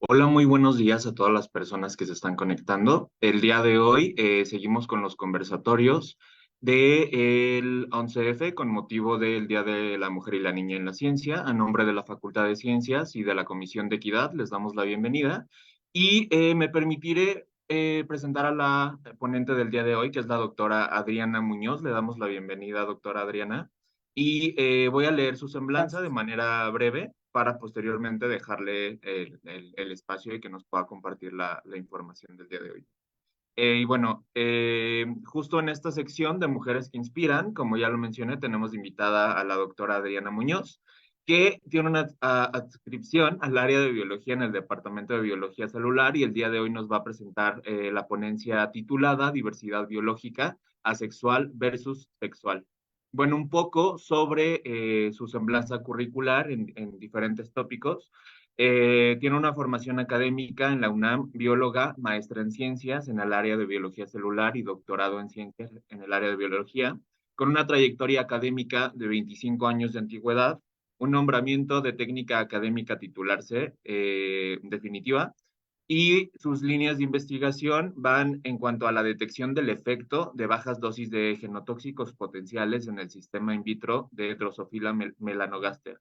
Hola, muy buenos días a todas las personas que se están conectando. El día de hoy seguimos con los conversatorios del 11F con motivo del Día de la Mujer y la Niña en la Ciencia. A nombre de la Facultad de Ciencias y de la Comisión de Equidad, les damos la bienvenida y me permitiré presentar a la ponente del día de hoy, que es la doctora Adriana Muñoz. Le damos la bienvenida, doctora Adriana, y voy a leer su semblanza de Gracias. manera breve para posteriormente dejarle el espacio y que nos pueda compartir la información del día de hoy. Y bueno, justo en esta sección de Mujeres que Inspiran, como ya lo mencioné, tenemos invitada a la doctora Adriana Muñoz, que tiene una adscripción al área de biología en el Departamento de Biología Celular y el día de hoy nos va a presentar la ponencia titulada Diversidad Biológica, Asexual versus Sexual. Bueno, un poco sobre su semblanza curricular en diferentes tópicos. Tiene una formación académica en la UNAM, bióloga, maestra en ciencias en el área de biología celular y doctorado en ciencias en el área de biología, con una trayectoria académica de 25 años de antigüedad, un nombramiento de técnica académica titularse definitiva, y sus líneas de investigación van en cuanto a la detección del efecto de bajas dosis de genotóxicos potenciales en el sistema in vitro de Drosophila melanogaster.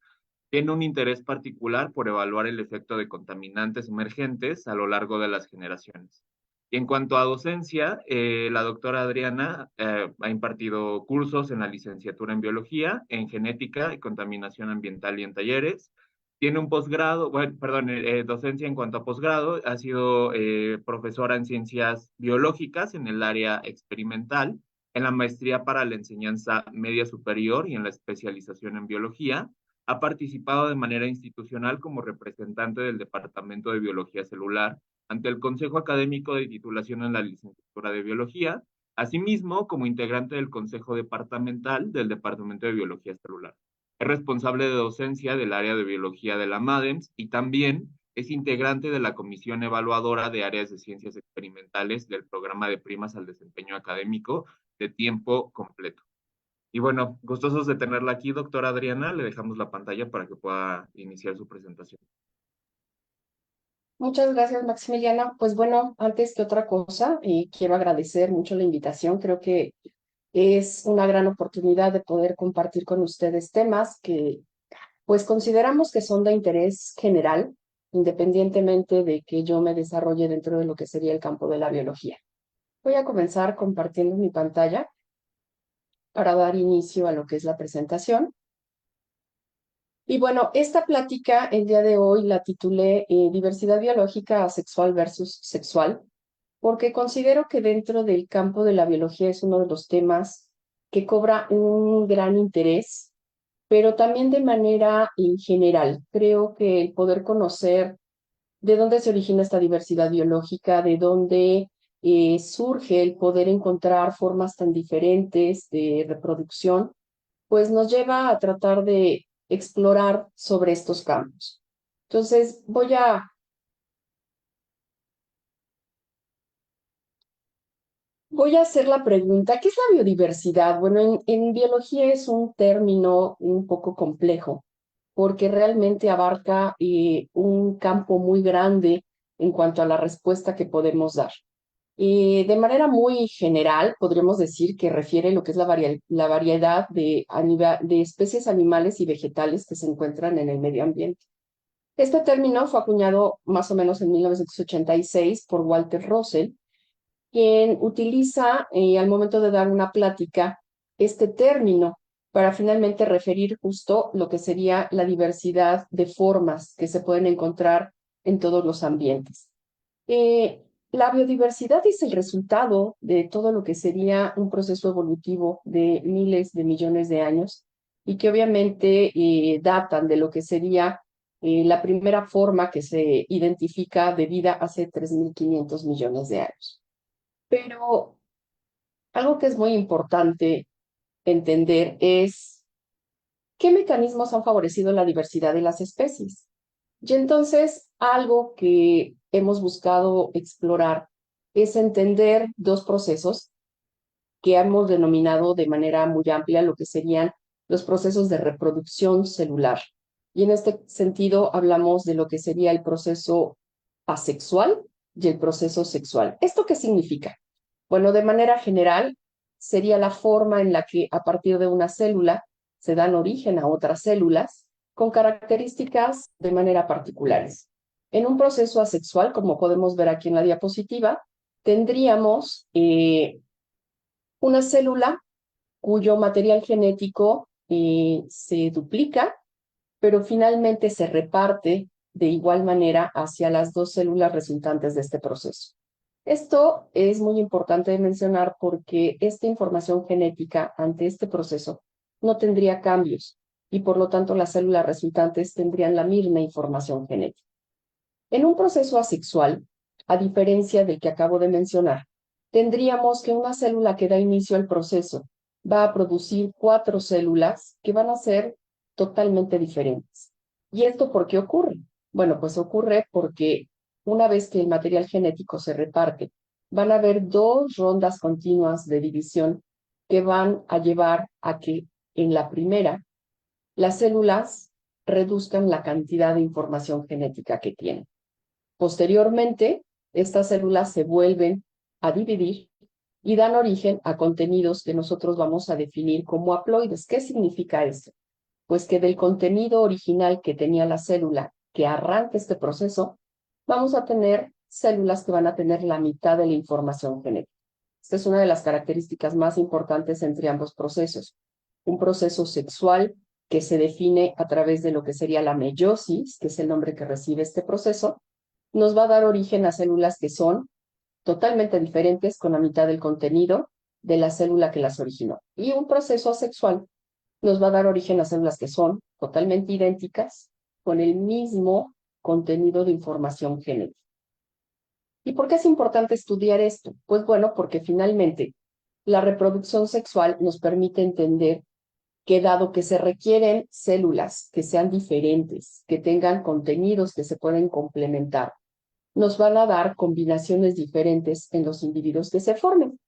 Tiene un interés particular por evaluar el efecto de contaminantes emergentes a lo largo de las generaciones. Y en cuanto a docencia, la doctora Adriana ha impartido cursos en la licenciatura en biología, en genética y contaminación ambiental y en talleres. Tiene un posgrado, bueno, perdón, docencia en cuanto a posgrado, ha sido profesora en ciencias biológicas en el área experimental, en la maestría para la enseñanza media superior y en la especialización en biología. Ha participado de manera institucional como representante del Departamento de Biología Celular ante el Consejo Académico de Titulación en la Licenciatura de Biología, asimismo como integrante del Consejo Departamental del Departamento de Biología Celular. Es responsable de docencia del área de biología de la MADEMS y también es integrante de la Comisión Evaluadora de Áreas de Ciencias Experimentales del Programa de Primas al Desempeño Académico de Tiempo Completo. Y bueno, gustosos de tenerla aquí, doctora Adriana. Le dejamos la pantalla para que pueda iniciar su presentación. Muchas gracias, Maximiliana. Pues bueno, antes que otra cosa, quiero agradecer mucho la invitación. Creo que es una gran oportunidad de poder compartir con ustedes temas que pues consideramos que son de interés general, independientemente de que yo me desarrolle dentro de lo que sería el campo de la biología. Voy a comenzar compartiendo mi pantalla para dar inicio a lo que es la presentación. Y bueno, esta plática el día de hoy la titulé Diversidad biológica asexual versus sexual, porque considero que dentro del campo de la biología es uno de los temas que cobra un gran interés, pero también de manera en general. Creo que el poder conocer de dónde se origina esta diversidad biológica, de dónde surge el poder encontrar formas tan diferentes de reproducción, pues nos lleva a tratar de explorar sobre estos campos. Entonces, voy a hacer la pregunta, ¿qué es la biodiversidad? Bueno, en biología es un término un poco complejo porque realmente abarca un campo muy grande en cuanto a la respuesta que podemos dar. De manera muy general, podríamos decir que refiere lo que es la variedad de especies animales y vegetales que se encuentran en el medio ambiente. Este término fue acuñado más o menos en 1986 por Walter Russell, quien utiliza al momento de dar una plática este término para finalmente referir justo lo que sería la diversidad de formas que se pueden encontrar en todos los ambientes. La biodiversidad es el resultado de todo lo que sería un proceso evolutivo de miles de millones de años y que obviamente datan de lo que sería la primera forma que se identifica de vida hace 3.500 millones de años. Pero algo que es muy importante entender es qué mecanismos han favorecido la diversidad de las especies. Y entonces, algo que hemos buscado explorar es entender dos procesos que hemos denominado de manera muy amplia lo que serían los procesos de reproducción celular. Y en este sentido hablamos de lo que sería el proceso asexual y el proceso sexual. ¿Esto qué significa? Bueno, de manera general, sería la forma en la que a partir de una célula se dan origen a otras células con características de manera particulares. En un proceso asexual, como podemos ver aquí en la diapositiva, tendríamos una célula cuyo material genético se duplica, pero finalmente se reparte de igual manera hacia las dos células resultantes de este proceso. Esto es muy importante de mencionar porque esta información genética ante este proceso no tendría cambios y por lo tanto las células resultantes tendrían la misma información genética. En un proceso asexual, a diferencia del que acabo de mencionar, tendríamos que una célula que da inicio al proceso va a producir 4 células que van a ser totalmente diferentes. ¿Y esto por qué ocurre? Bueno, pues ocurre porque una vez que el material genético se reparte, van a haber 2 rondas continuas de división que van a llevar a que en la primera las células reduzcan la cantidad de información genética que tienen. Posteriormente, estas células se vuelven a dividir y dan origen a contenidos que nosotros vamos a definir como haploides. ¿Qué significa esto? Pues que del contenido original que tenía la célula que arranca este proceso, vamos a tener células que van a tener la mitad de la información genética. Esta es una de las características más importantes entre ambos procesos. Un proceso sexual que se define a través de lo que sería la meiosis, que es el nombre que recibe este proceso, nos va a dar origen a células que son totalmente diferentes con la mitad del contenido de la célula que las originó. Y un proceso asexual nos va a dar origen a células que son totalmente idénticas con el mismo contenido de información genética. ¿Y por qué es importante estudiar esto? Pues bueno, porque finalmente la reproducción sexual nos permite entender que dado que se requieren células que sean diferentes, que tengan contenidos que se pueden complementar, nos van a dar combinaciones diferentes en los individuos que se formen.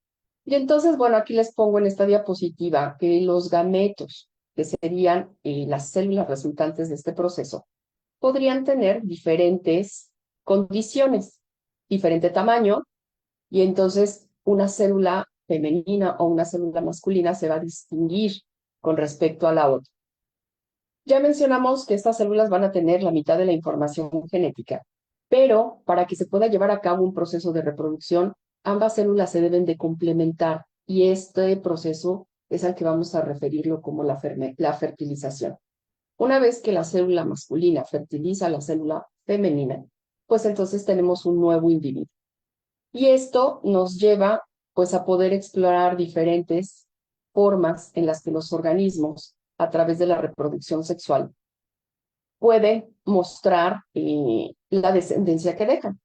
Y entonces, bueno, aquí les pongo en esta diapositiva que los gametos, que serían las células resultantes de este proceso, podrían tener diferentes condiciones, diferente tamaño, y entonces una célula femenina o una célula masculina se va a distinguir con respecto a la otra. Ya mencionamos que estas células van a tener la mitad de la información genética, pero para que se pueda llevar a cabo un proceso de reproducción, ambas células se deben de complementar y este proceso es al que vamos a referirlo como la fertilización. Una vez que la célula masculina fertiliza a la célula femenina, pues entonces tenemos un nuevo individuo. Y esto nos lleva pues a poder explorar diferentes formas en las que los organismos, a través de la reproducción sexual, pueden mostrar la descendencia que dejan.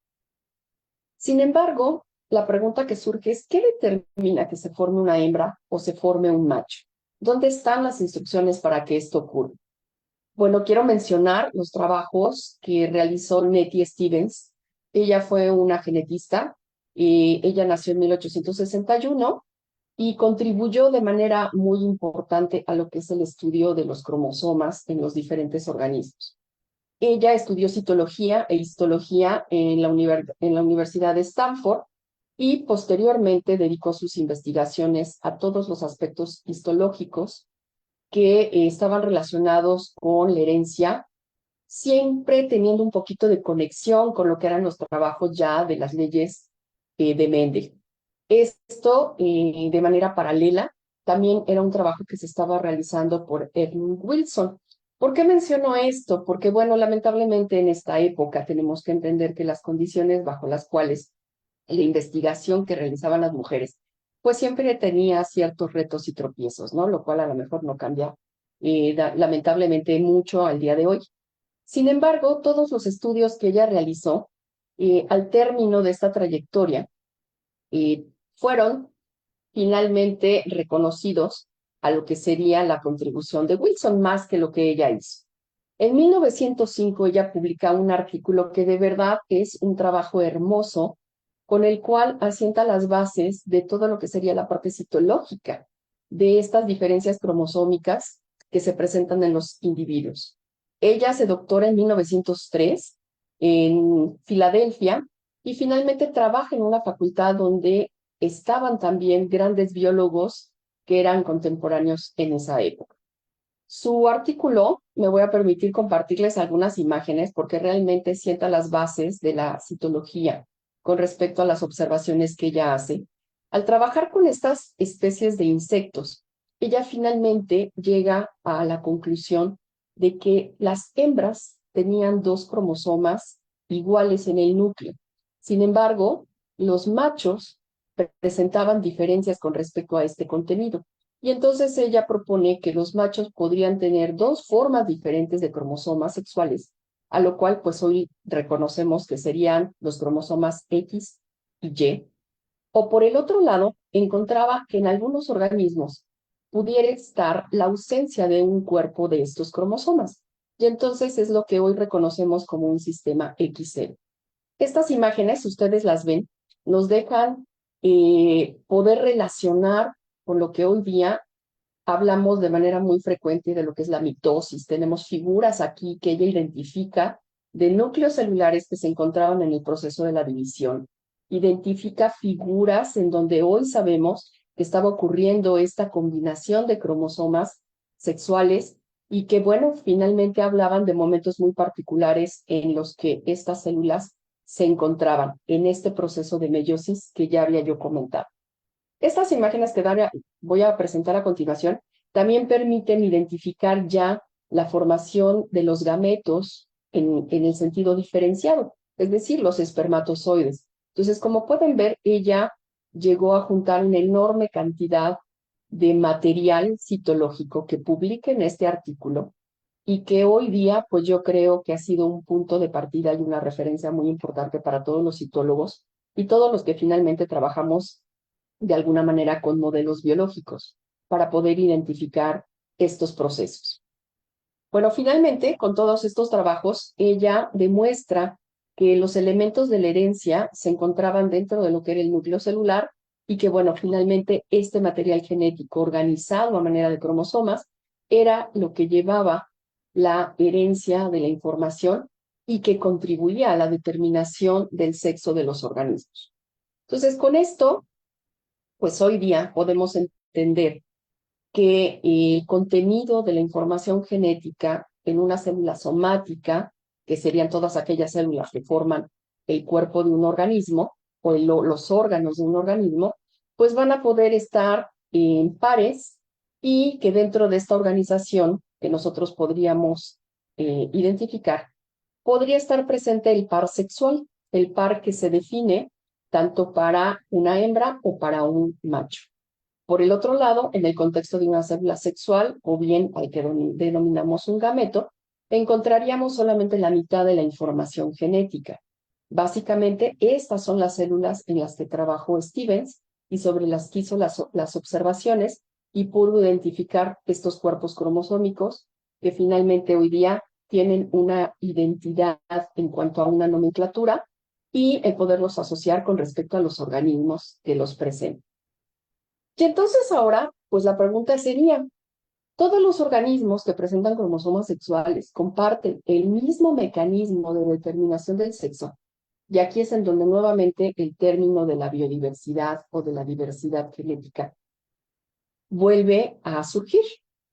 Sin embargo, la pregunta que surge es, ¿qué determina que se forme una hembra o se forme un macho? ¿Dónde están las instrucciones para que esto ocurra? Bueno, quiero mencionar los trabajos que realizó Nettie Stevens. Ella fue una genetista y ella nació en 1861 y contribuyó de manera muy importante a lo que es el estudio de los cromosomas en los diferentes organismos. Ella estudió citología e histología en la Universidad de Stanford y posteriormente dedicó sus investigaciones a todos los aspectos histológicos que estaban relacionados con la herencia, siempre teniendo un poquito de conexión con lo que eran los trabajos ya de las leyes de Mendel. Esto, de manera paralela, también era un trabajo que se estaba realizando por Edmund Wilson. ¿Por qué menciono esto? Porque, bueno, lamentablemente en esta época tenemos que entender que las condiciones bajo las cuales la investigación que realizaban las mujeres, pues siempre tenía ciertos retos y tropiezos, ¿no? Lo cual a lo mejor no cambia lamentablemente mucho al día de hoy. Sin embargo, todos los estudios que ella realizó al término de esta trayectoria fueron finalmente reconocidos a lo que sería la contribución de Wilson más que lo que ella hizo. En 1905 ella publica un artículo que de verdad es un trabajo hermoso con el cual asienta las bases de todo lo que sería la parte citológica de estas diferencias cromosómicas que se presentan en los individuos. Ella se doctora en 1903 en Filadelfia y finalmente trabaja en una facultad donde estaban también grandes biólogos que eran contemporáneos en esa época. Su artículo, me voy a permitir compartirles algunas imágenes porque realmente sienta las bases de la citología con respecto a las observaciones que ella hace. Al trabajar con estas especies de insectos, ella finalmente llega a la conclusión de que las hembras tenían dos cromosomas iguales en el núcleo. Sin embargo, los machos presentaban diferencias con respecto a este contenido. Y entonces ella propone que los machos podrían tener dos formas diferentes de cromosomas sexuales, a lo cual pues hoy reconocemos que serían los cromosomas X y Y. O por el otro lado, encontraba que en algunos organismos pudiera estar la ausencia de un cuerpo de estos cromosomas. Y entonces es lo que hoy reconocemos como un sistema XY. Estas imágenes, ustedes las ven, nos dejan poder relacionar con lo que hoy día hablamos de manera muy frecuente de lo que es la mitosis. Tenemos figuras aquí que ella identifica de núcleos celulares que se encontraban en el proceso de la división. Identifica figuras en donde hoy sabemos que estaba ocurriendo esta combinación de cromosomas sexuales y que, bueno, finalmente hablaban de momentos muy particulares en los que estas células se encontraban en este proceso de meiosis que ya había yo comentado. Estas imágenes que voy a presentar a continuación también permiten identificar ya la formación de los gametos en el sentido diferenciado, es decir, los espermatozoides. Entonces, como pueden ver, ella llegó a juntar una enorme cantidad de material citológico que publica en este artículo y que hoy día, pues yo creo que ha sido un punto de partida y una referencia muy importante para todos los citólogos y todos los que finalmente trabajamos de alguna manera con modelos biológicos para poder identificar estos procesos. Bueno, finalmente, con todos estos trabajos, ella demuestra que los elementos de la herencia se encontraban dentro de lo que era el núcleo celular y que, bueno, finalmente este material genético organizado a manera de cromosomas era lo que llevaba la herencia de la información y que contribuía a la determinación del sexo de los organismos. Entonces, con esto, pues hoy día podemos entender que el contenido de la información genética en una célula somática, que serían todas aquellas células que forman el cuerpo de un organismo o los órganos de un organismo, pues van a poder estar en pares y que dentro de esta organización que nosotros podríamos identificar, podría estar presente el par sexual, el par que se define tanto para una hembra o para un macho. Por el otro lado, en el contexto de una célula sexual, o bien al que denominamos un gameto, encontraríamos solamente la mitad de la información genética. Básicamente, estas son las células en las que trabajó Stevens y sobre las que hizo las observaciones y pudo identificar estos cuerpos cromosómicos que finalmente hoy día tienen una identidad en cuanto a una nomenclatura y el poderlos asociar con respecto a los organismos que los presentan. Y entonces ahora, pues la pregunta sería, ¿todos los organismos que presentan cromosomas sexuales comparten el mismo mecanismo de determinación del sexo? Y aquí es en donde nuevamente el término de la biodiversidad o de la diversidad genética vuelve a surgir.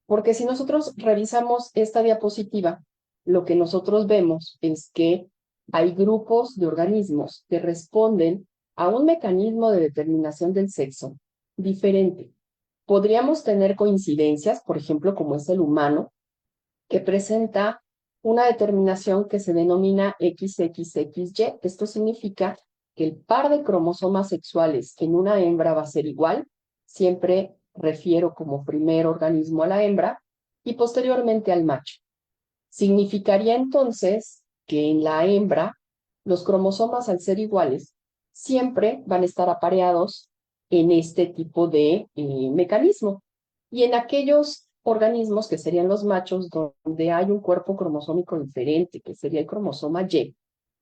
Porque si nosotros revisamos esta diapositiva, lo que nosotros vemos es que hay grupos de organismos que responden a un mecanismo de determinación del sexo diferente. Podríamos tener coincidencias, por ejemplo, como es el humano, que presenta una determinación que se denomina XXXY. Esto significa que el par de cromosomas sexuales en una hembra va a ser igual, siempre refiero como primer organismo a la hembra y posteriormente al macho. Significaría entonces que en la hembra los cromosomas al ser iguales siempre van a estar apareados en este tipo de mecanismo. Y en aquellos organismos que serían los machos, donde hay un cuerpo cromosómico diferente, que sería el cromosoma Y,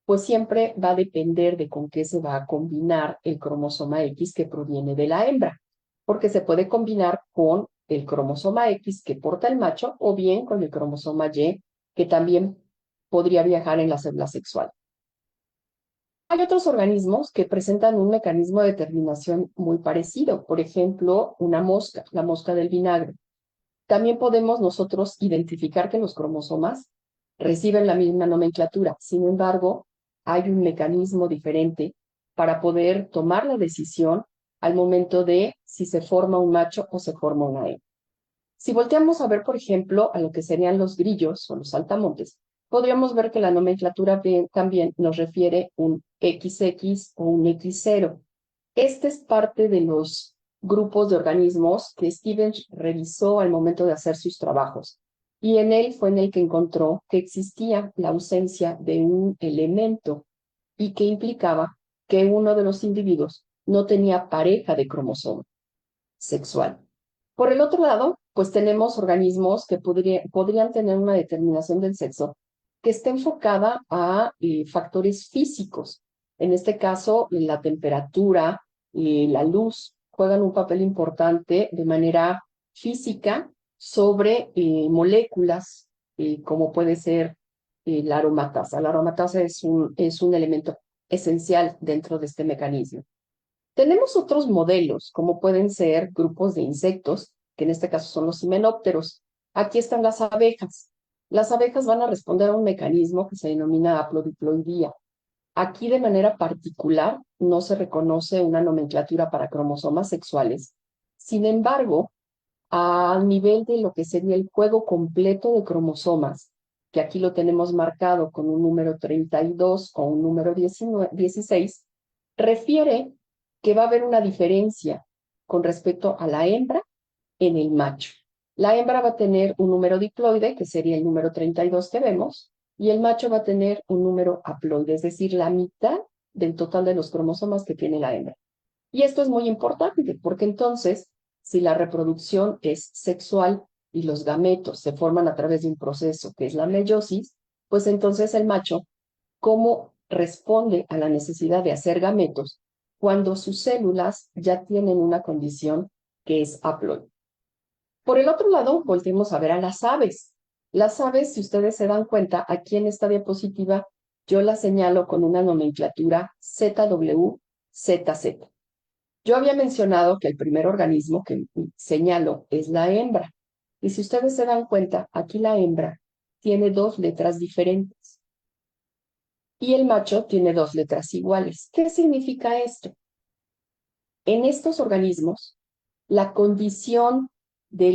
pues siempre va a depender de con qué se va a combinar el cromosoma X que proviene de la hembra, porque se puede combinar con el cromosoma X que porta el macho o bien con el cromosoma Y que también podría viajar en la célula sexual. Hay otros organismos que presentan un mecanismo de terminación muy parecido, por ejemplo, una mosca, la mosca del vinagre. También podemos nosotros identificar que los cromosomas reciben la misma nomenclatura. Sin embargo, hay un mecanismo diferente para poder tomar la decisión al momento de si se forma un macho o se forma una hembra. Si volteamos a ver, por ejemplo, a lo que serían los grillos o los saltamontes, podríamos ver que la nomenclatura también nos refiere un XX o un X0. Este es parte de los grupos de organismos que Stevens revisó al momento de hacer sus trabajos. Y en él fue en el que encontró que existía la ausencia de un elemento y que implicaba que uno de los individuos no tenía pareja de cromosoma sexual. Por el otro lado, pues tenemos organismos que podrían tener una determinación del sexo que esté enfocada a factores físicos. En este caso, la temperatura y la luz juegan un papel importante de manera física sobre moléculas, como puede ser la aromatasa. La aromatasa es un elemento esencial dentro de este mecanismo. Tenemos otros modelos, como pueden ser grupos de insectos, que en este caso son los himenópteros. Aquí están las abejas. Las abejas van a responder a un mecanismo que se denomina haplodiploidía. Aquí de manera particular no se reconoce una nomenclatura para cromosomas sexuales. Sin embargo, a nivel de lo que sería el juego completo de cromosomas, que aquí lo tenemos marcado con un número 32 o un número 16, refiere que va a haber una diferencia con respecto a la hembra en el macho. La hembra va a tener un número diploide, que sería el número 32 que vemos, y el macho va a tener un número haploide, es decir, la mitad del total de los cromosomas que tiene la hembra. Y esto es muy importante porque entonces, si la reproducción es sexual y los gametos se forman a través de un proceso que es la meiosis, pues entonces el macho, ¿cómo responde a la necesidad de hacer gametos cuando sus células ya tienen una condición que es haploide? Por el otro lado, volvemos a ver a las aves. Las aves, si ustedes se dan cuenta, aquí en esta diapositiva yo las señalo con una nomenclatura ZWZZ. Yo había mencionado que el primer organismo que señalo es la hembra. Y si ustedes se dan cuenta, aquí la hembra tiene dos letras diferentes y el macho tiene dos letras iguales. ¿Qué significa esto? En estos organismos, la condición de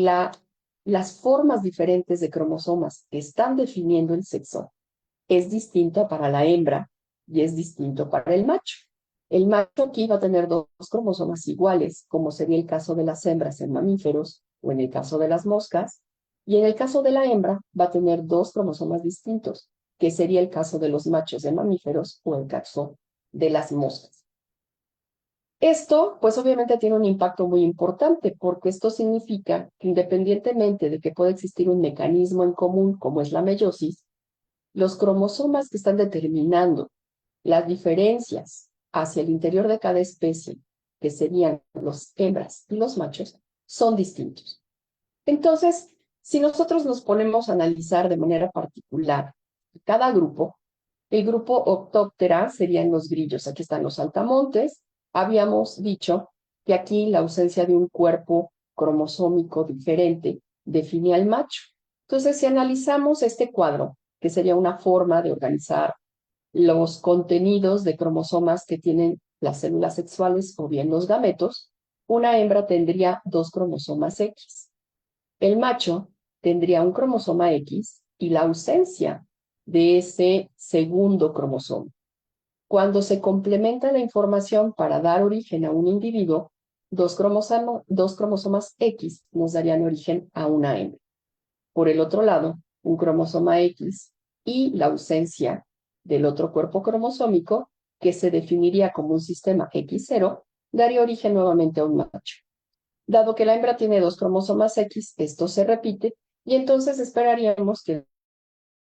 las formas diferentes de cromosomas que están definiendo el sexo es distinta para la hembra y es distinto para el macho. El macho aquí va a tener dos cromosomas iguales, como sería el caso de las hembras en mamíferos o en el caso de las moscas, y en el caso de la hembra va a tener dos cromosomas distintos, que sería el caso de los machos en mamíferos o el caso de las moscas. Esto, pues obviamente tiene un impacto muy importante porque esto significa que independientemente de que pueda existir un mecanismo en común como es la meiosis, los cromosomas que están determinando las diferencias hacia el interior de cada especie, que serían los hembras y los machos, son distintos. Entonces, si nosotros nos ponemos a analizar de manera particular cada grupo, el grupo Octóptera serían los grillos. Aquí están los saltamontes. Habíamos dicho que aquí la ausencia de un cuerpo cromosómico diferente define al macho. Entonces, si analizamos este cuadro, que sería una forma de organizar los contenidos de cromosomas que tienen las células sexuales o bien los gametos, una hembra tendría dos cromosomas X. El macho tendría un cromosoma X y la ausencia de ese segundo cromosoma. Cuando se complementa la información para dar origen a un individuo, dos cromosomas X nos darían origen a una hembra. Por el otro lado, un cromosoma X y la ausencia del otro cuerpo cromosómico, que se definiría como un sistema X0, daría origen nuevamente a un macho. Dado que la hembra tiene dos cromosomas X, esto se repite y entonces esperaríamos que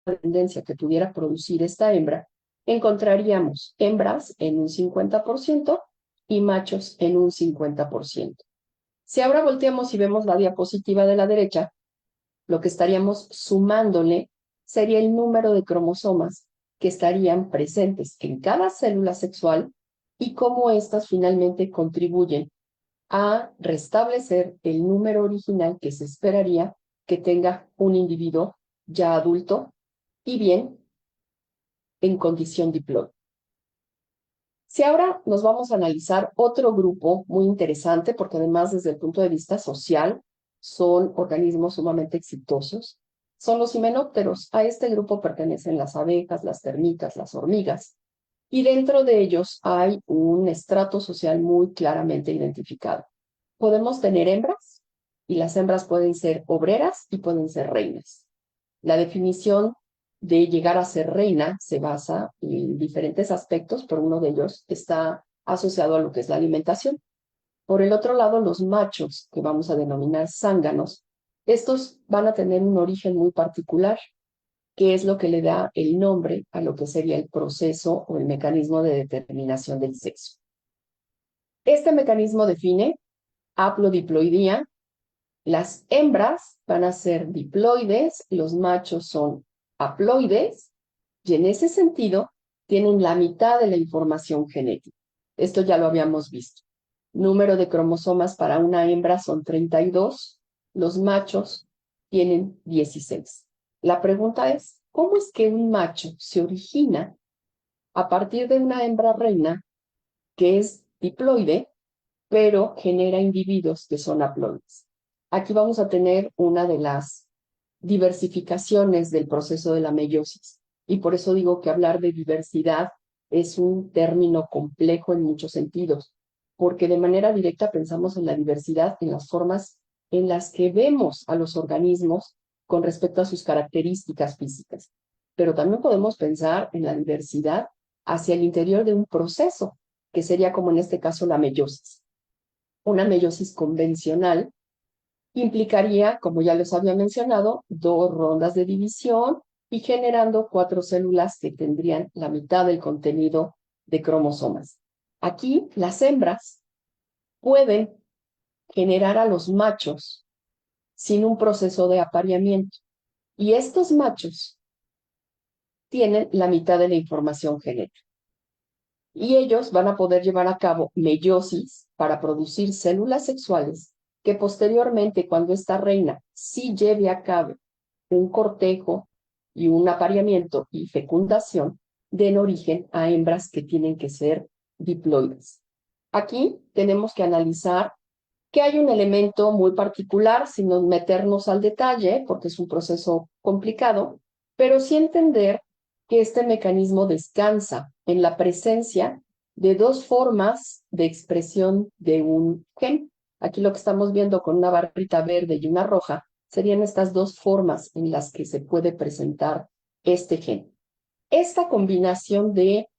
la tendencia que pudiera producir esta hembra, encontraríamos hembras en un 50% y machos en un 50%. Si ahora volteamos y vemos la diapositiva de la derecha, lo que estaríamos sumándole sería el número de cromosomas que estarían presentes en cada célula sexual y cómo éstas finalmente contribuyen a restablecer el número original que se esperaría que tenga un individuo ya adulto y bien en condición diploide. Si ahora nos vamos a analizar otro grupo muy interesante, porque además desde el punto de vista social son organismos sumamente exitosos, son los himenópteros. A este grupo pertenecen las abejas, las termitas, las hormigas, y dentro de ellos hay un estrato social muy claramente identificado. Podemos tener hembras, y las hembras pueden ser obreras y pueden ser reinas. La definición de llegar a ser reina se basa en diferentes aspectos, pero uno de ellos está asociado a lo que es la alimentación. Por el otro lado, los machos, que vamos a denominar zánganos, estos van a tener un origen muy particular, que es lo que le da el nombre a lo que sería el proceso o el mecanismo de determinación del sexo. Este mecanismo define haplodiploidía. Las hembras van a ser diploides, los machos son haploides, y en ese sentido tienen la mitad de la información genética. Esto ya lo habíamos visto. Número de cromosomas para una hembra son 32, los machos tienen 16. La pregunta es, ¿cómo es que un macho se origina a partir de una hembra reina que es diploide, pero genera individuos que son haploides? Aquí vamos a tener una de las diversificaciones del proceso de la meiosis. Y por eso digo que hablar de diversidad es un término complejo en muchos sentidos, porque de manera directa pensamos en la diversidad en las formas en las que vemos a los organismos con respecto a sus características físicas. Pero también podemos pensar en la diversidad hacia el interior de un proceso, que sería como en este caso la meiosis. Una meiosis convencional implicaría, como ya les había mencionado, 2 rondas de división y generando 4 células que tendrían la mitad del contenido de cromosomas. Aquí las hembras pueden generar a los machos sin un proceso de apareamiento y estos machos tienen la mitad de la información genética. Y ellos van a poder llevar a cabo meiosis para producir células sexuales que posteriormente, cuando esta reina sí lleve a cabo un cortejo y un apareamiento y fecundación, den origen a hembras que tienen que ser diploides. Aquí tenemos que analizar que hay un elemento muy particular, sin meternos al detalle, porque es un proceso complicado, pero sí entender que este mecanismo descansa en la presencia de 2 formas de expresión de un gen. Aquí lo que estamos viendo con una barrita verde y una roja serían estas 2 formas en las que se puede presentar este gen. Esta combinación de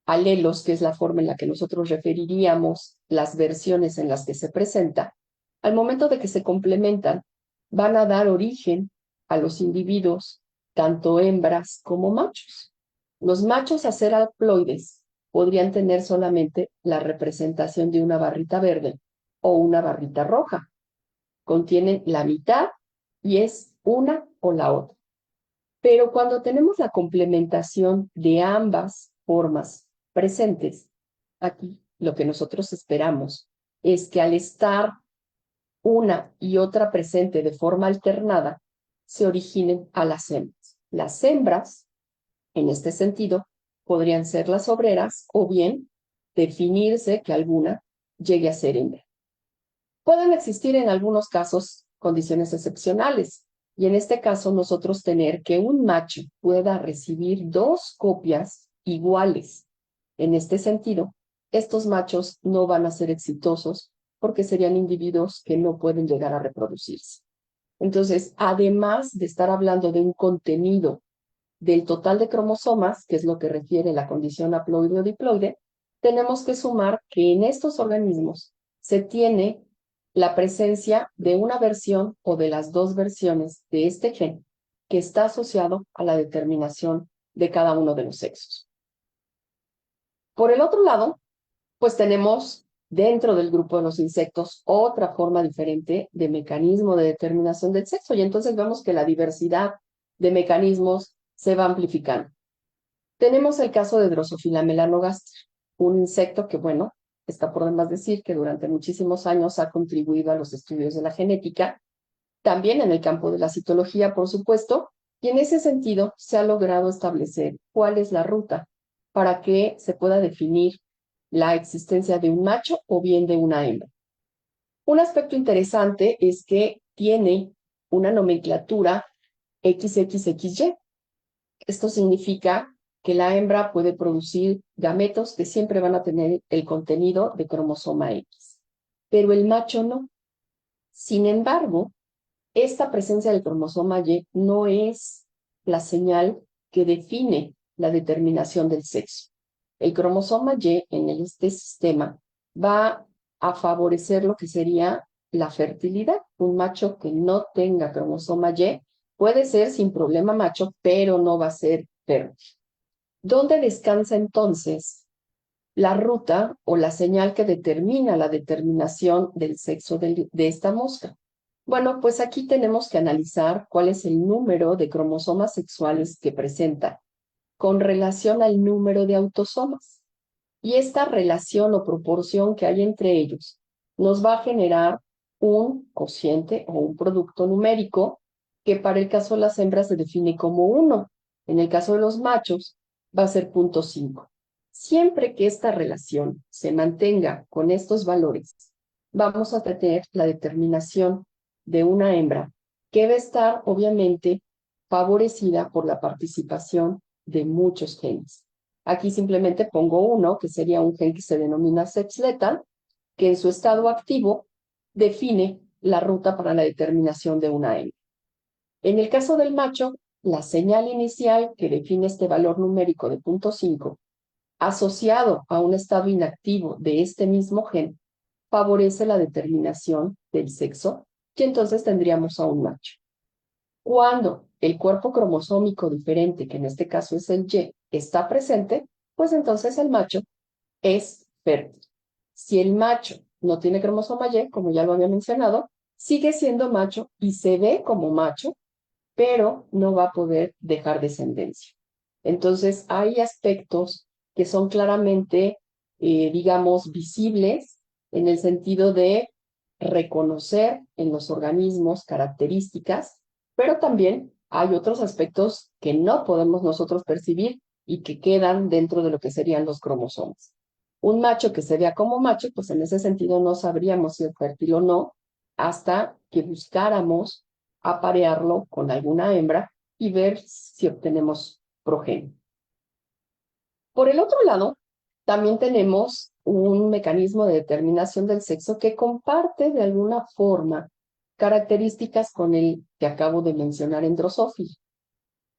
alelos, que es la forma en la que nosotros referiríamos las versiones en las que se presenta, al momento de que se complementan, van a dar origen a los individuos, tanto hembras como machos. Los machos a ser haploides podrían tener solamente la representación de una barrita verde o una barrita roja. Contienen la mitad y es una o la otra. Pero cuando tenemos la complementación de ambas formas presentes, aquí lo que nosotros esperamos es que al estar una y otra presente de forma alternada, se originen a las hembras. Las hembras, en este sentido, podrían ser las obreras o bien definirse que alguna llegue a ser hembra. Pueden existir en algunos casos condiciones excepcionales, y en este caso nosotros tener que un macho pueda recibir 2 copias iguales. En este sentido, estos machos no van a ser exitosos porque serían individuos que no pueden llegar a reproducirse. Entonces, además de estar hablando de un contenido del total de cromosomas, que es lo que refiere la condición haploide o diploide, tenemos que sumar que en estos organismos se tiene la presencia de una versión o de las 2 versiones de este gen que está asociado a la determinación de cada uno de los sexos. Por el otro lado, pues tenemos dentro del grupo de los insectos otra forma diferente de mecanismo de determinación del sexo. Y entonces vemos que la diversidad de mecanismos se va amplificando. Tenemos el caso de Drosophila melanogaster, un insecto que, bueno, está por demás decir que durante muchísimos años ha contribuido a los estudios de la genética, también en el campo de la citología, por supuesto, y en ese sentido se ha logrado establecer cuál es la ruta para que se pueda definir la existencia de un macho o bien de una hembra. Un aspecto interesante es que tiene una nomenclatura XXXY. Esto significa que la hembra puede producir gametos que siempre van a tener el contenido de cromosoma X, pero el macho no. Sin embargo, esta presencia del cromosoma Y no es la señal que define la determinación del sexo. El cromosoma Y en este sistema va a favorecer lo que sería la fertilidad. Un macho que no tenga cromosoma Y puede ser sin problema macho, pero no va a ser fértil. ¿Dónde descansa entonces la ruta o la señal que determina la determinación del sexo de esta mosca? Bueno, pues aquí tenemos que analizar cuál es el número de cromosomas sexuales que presenta con relación al número de autosomas. Y esta relación o proporción que hay entre ellos nos va a generar un cociente o un producto numérico que para el caso de las hembras se define como 1. En el caso de los machos va a ser 0.5. Siempre que esta relación se mantenga con estos valores, vamos a tener la determinación de una hembra que va a estar obviamente favorecida por la participación de muchos genes. Aquí simplemente pongo uno, que sería un gen que se denomina sex-lethal, que en su estado activo define la ruta para la determinación de una hembra. En el caso del macho, la señal inicial que define este valor numérico de 0.5, asociado a un estado inactivo de este mismo gen, favorece la determinación del sexo, y entonces tendríamos a un macho. Cuando el cuerpo cromosómico diferente, que en este caso es el Y, está presente, pues entonces el macho es fértil. Si el macho no tiene cromosoma Y, como ya lo había mencionado, sigue siendo macho y se ve como macho, pero no va a poder dejar descendencia. Entonces hay aspectos que son claramente, digamos, visibles en el sentido de reconocer en los organismos características, pero también hay otros aspectos que no podemos nosotros percibir y que quedan dentro de lo que serían los cromosomas. Un macho que se vea como macho, pues en ese sentido no sabríamos si es fértil o no, hasta que buscáramos aparearlo con alguna hembra y ver si obtenemos progenie. Por el otro lado, también tenemos un mecanismo de determinación del sexo que comparte de alguna forma características con el que acabo de mencionar en Drosophila.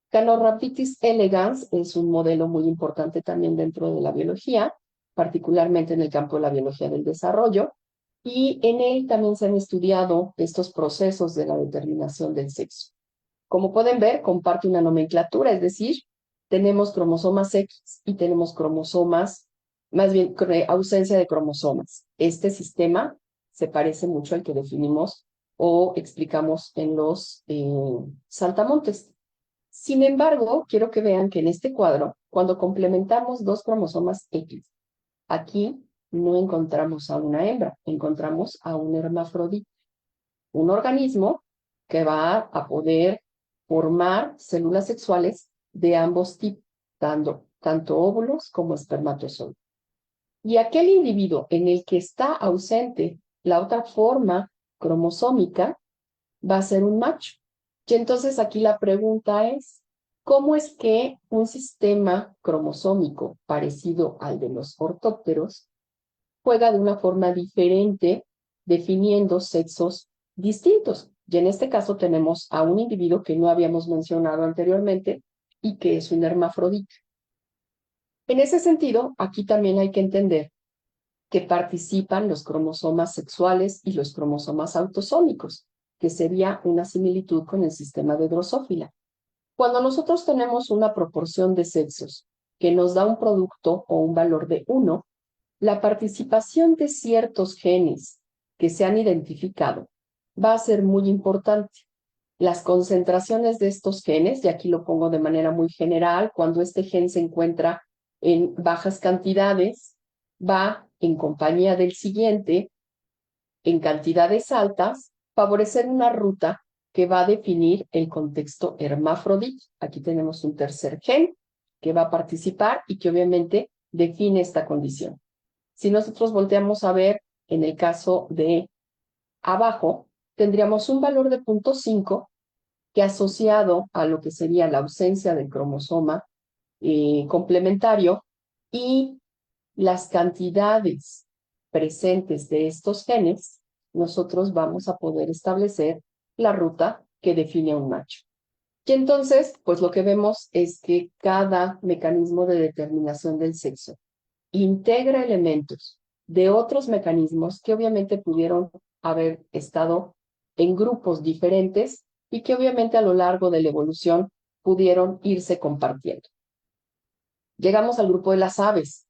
Canorhabditis elegans es un modelo muy importante también dentro de la biología, particularmente en el campo de la biología del desarrollo, y en él también se han estudiado estos procesos de la determinación del sexo. Como pueden ver, comparte una nomenclatura, es decir, tenemos cromosomas X y tenemos cromosomas, más bien ausencia de cromosomas. Este sistema se parece mucho al que definimos o explicamos en los saltamontes. Sin embargo, quiero que vean que en este cuadro, cuando complementamos dos cromosomas X, aquí no encontramos a una hembra, encontramos a un hermafrodita, un organismo que va a poder formar células sexuales de ambos tipos, tanto óvulos como espermatozoides. Y aquel individuo en el que está ausente la otra forma cromosómica va a ser un macho. Y entonces aquí la pregunta es, ¿cómo es que un sistema cromosómico parecido al de los ortópteros juega de una forma diferente, definiendo sexos distintos? Y en este caso tenemos a un individuo que no habíamos mencionado anteriormente y que es un hermafrodita. En ese sentido, aquí también hay que entender que participan los cromosomas sexuales y los cromosomas autosómicos, que sería una similitud con el sistema de Drosophila. Cuando nosotros tenemos una proporción de sexos que nos da un producto o un valor de 1, la participación de ciertos genes que se han identificado va a ser muy importante. Las concentraciones de estos genes, y aquí lo pongo de manera muy general, cuando este gen se encuentra en bajas cantidades, va en compañía del siguiente en cantidades altas, favorecer una ruta que va a definir el contexto hermafrodita. Aquí tenemos un tercer gen que va a participar y que obviamente define esta condición. Si nosotros volteamos a ver en el caso de abajo, tendríamos un valor de 0.5 que asociado a lo que sería la ausencia del cromosoma complementario y las cantidades presentes de estos genes, nosotros vamos a poder establecer la ruta que define a un macho. Y entonces, pues lo que vemos es que cada mecanismo de determinación del sexo integra elementos de otros mecanismos que obviamente pudieron haber estado en grupos diferentes y que obviamente a lo largo de la evolución pudieron irse compartiendo. Llegamos al grupo de las aves.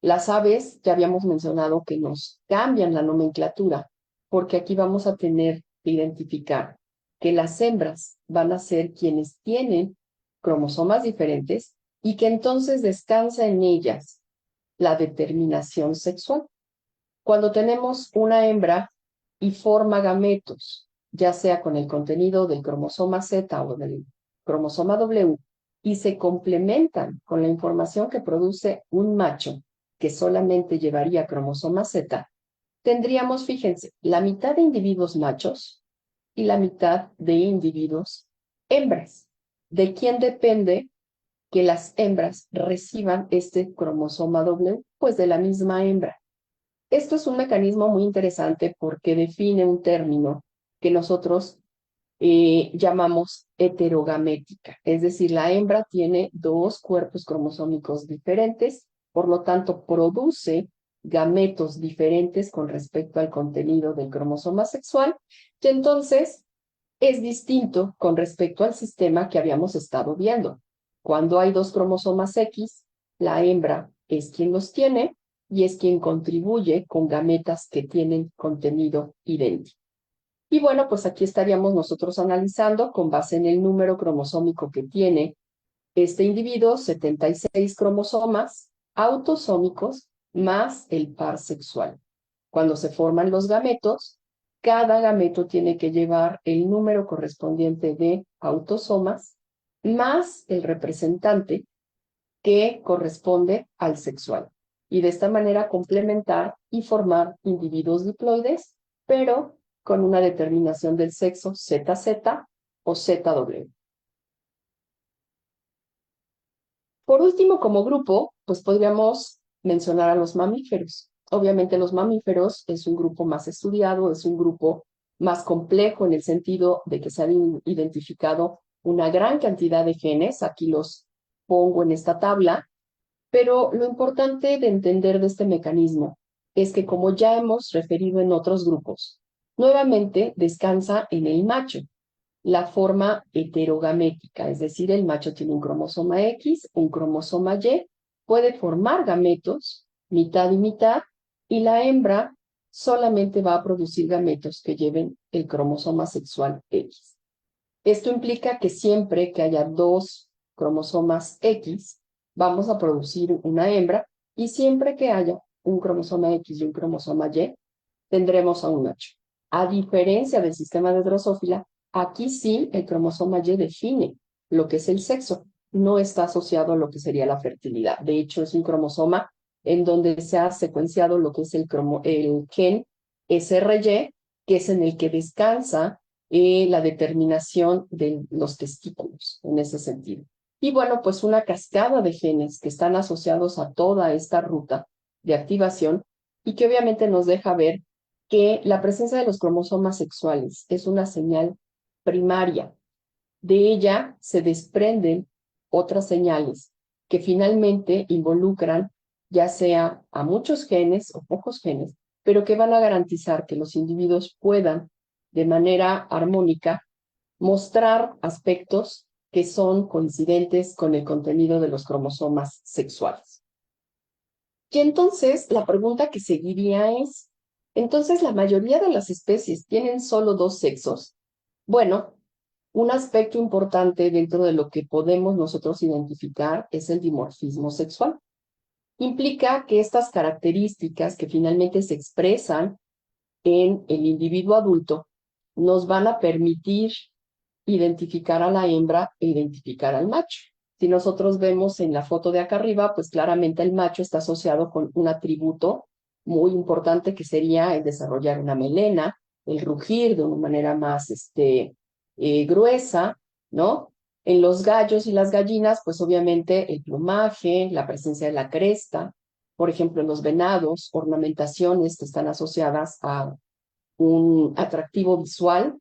Las aves, ya habíamos mencionado que nos cambian la nomenclatura, porque aquí vamos a tener que identificar que las hembras van a ser quienes tienen cromosomas diferentes y que entonces descansa en ellas la determinación sexual. Cuando tenemos una hembra y forma gametos, ya sea con el contenido del cromosoma Z o del cromosoma W, y se complementan con la información que produce un macho, que solamente llevaría cromosoma Z, tendríamos, fíjense, la mitad de individuos machos y la mitad de individuos hembras. ¿De quién depende que las hembras reciban este cromosoma W? Pues de la misma hembra. Esto es un mecanismo muy interesante porque define un término que nosotros llamamos heterogamética, es decir, la hembra tiene dos cuerpos cromosómicos diferentes, por lo tanto produce gametos diferentes con respecto al contenido del cromosoma sexual, y entonces es distinto con respecto al sistema que habíamos estado viendo. Cuando hay dos cromosomas X, la hembra es quien los tiene y es quien contribuye con gametas que tienen contenido idéntico. Y bueno, pues aquí estaríamos nosotros analizando con base en el número cromosómico que tiene este individuo, 76 cromosomas autosómicos más el par sexual. Cuando se forman los gametos, cada gameto tiene que llevar el número correspondiente de autosomas más el representante que corresponde al sexual. Y de esta manera complementar y formar individuos diploides, pero con una determinación del sexo ZZ o ZW. Por último, como grupo, pues podríamos mencionar a los mamíferos. Obviamente los mamíferos es un grupo más estudiado, es un grupo más complejo en el sentido de que se han identificado una gran cantidad de genes. Aquí los pongo en esta tabla. Pero lo importante de entender de este mecanismo es que, como ya hemos referido en otros grupos, nuevamente descansa en el macho, la forma heterogamética, es decir, el macho tiene un cromosoma X, un cromosoma Y, puede formar gametos, mitad y mitad, y la hembra solamente va a producir gametos que lleven el cromosoma sexual X. Esto implica que siempre que haya dos cromosomas X, vamos a producir una hembra, y siempre que haya un cromosoma X y un cromosoma Y, tendremos a un macho. A diferencia del sistema de Drosófila, aquí sí el cromosoma Y define lo que es el sexo, no está asociado a lo que sería la fertilidad. De hecho, es un cromosoma en donde se ha secuenciado lo que es el gen SRY, que es en el que descansa la determinación de los testículos en ese sentido. Y bueno, pues una cascada de genes que están asociados a toda esta ruta de activación y que obviamente nos deja ver que la presencia de los cromosomas sexuales es una señal primaria. De ella se desprenden otras señales que finalmente involucran ya sea a muchos genes o pocos genes, pero que van a garantizar que los individuos puedan de manera armónica mostrar aspectos que son coincidentes con el contenido de los cromosomas sexuales. Y entonces la pregunta que seguiría es, entonces la mayoría de las especies tienen solo dos sexos. Bueno, un aspecto importante dentro de lo que podemos nosotros identificar es el dimorfismo sexual. Implica que estas características que finalmente se expresan en el individuo adulto nos van a permitir identificar a la hembra e identificar al macho. Si nosotros vemos en la foto de acá arriba, pues claramente el macho está asociado con un atributo muy importante que sería el desarrollar una melena, el rugir de una manera más gruesa, ¿no? En los gallos y las gallinas, pues obviamente el plumaje, la presencia de la cresta, por ejemplo, en los venados, ornamentaciones que están asociadas a un atractivo visual.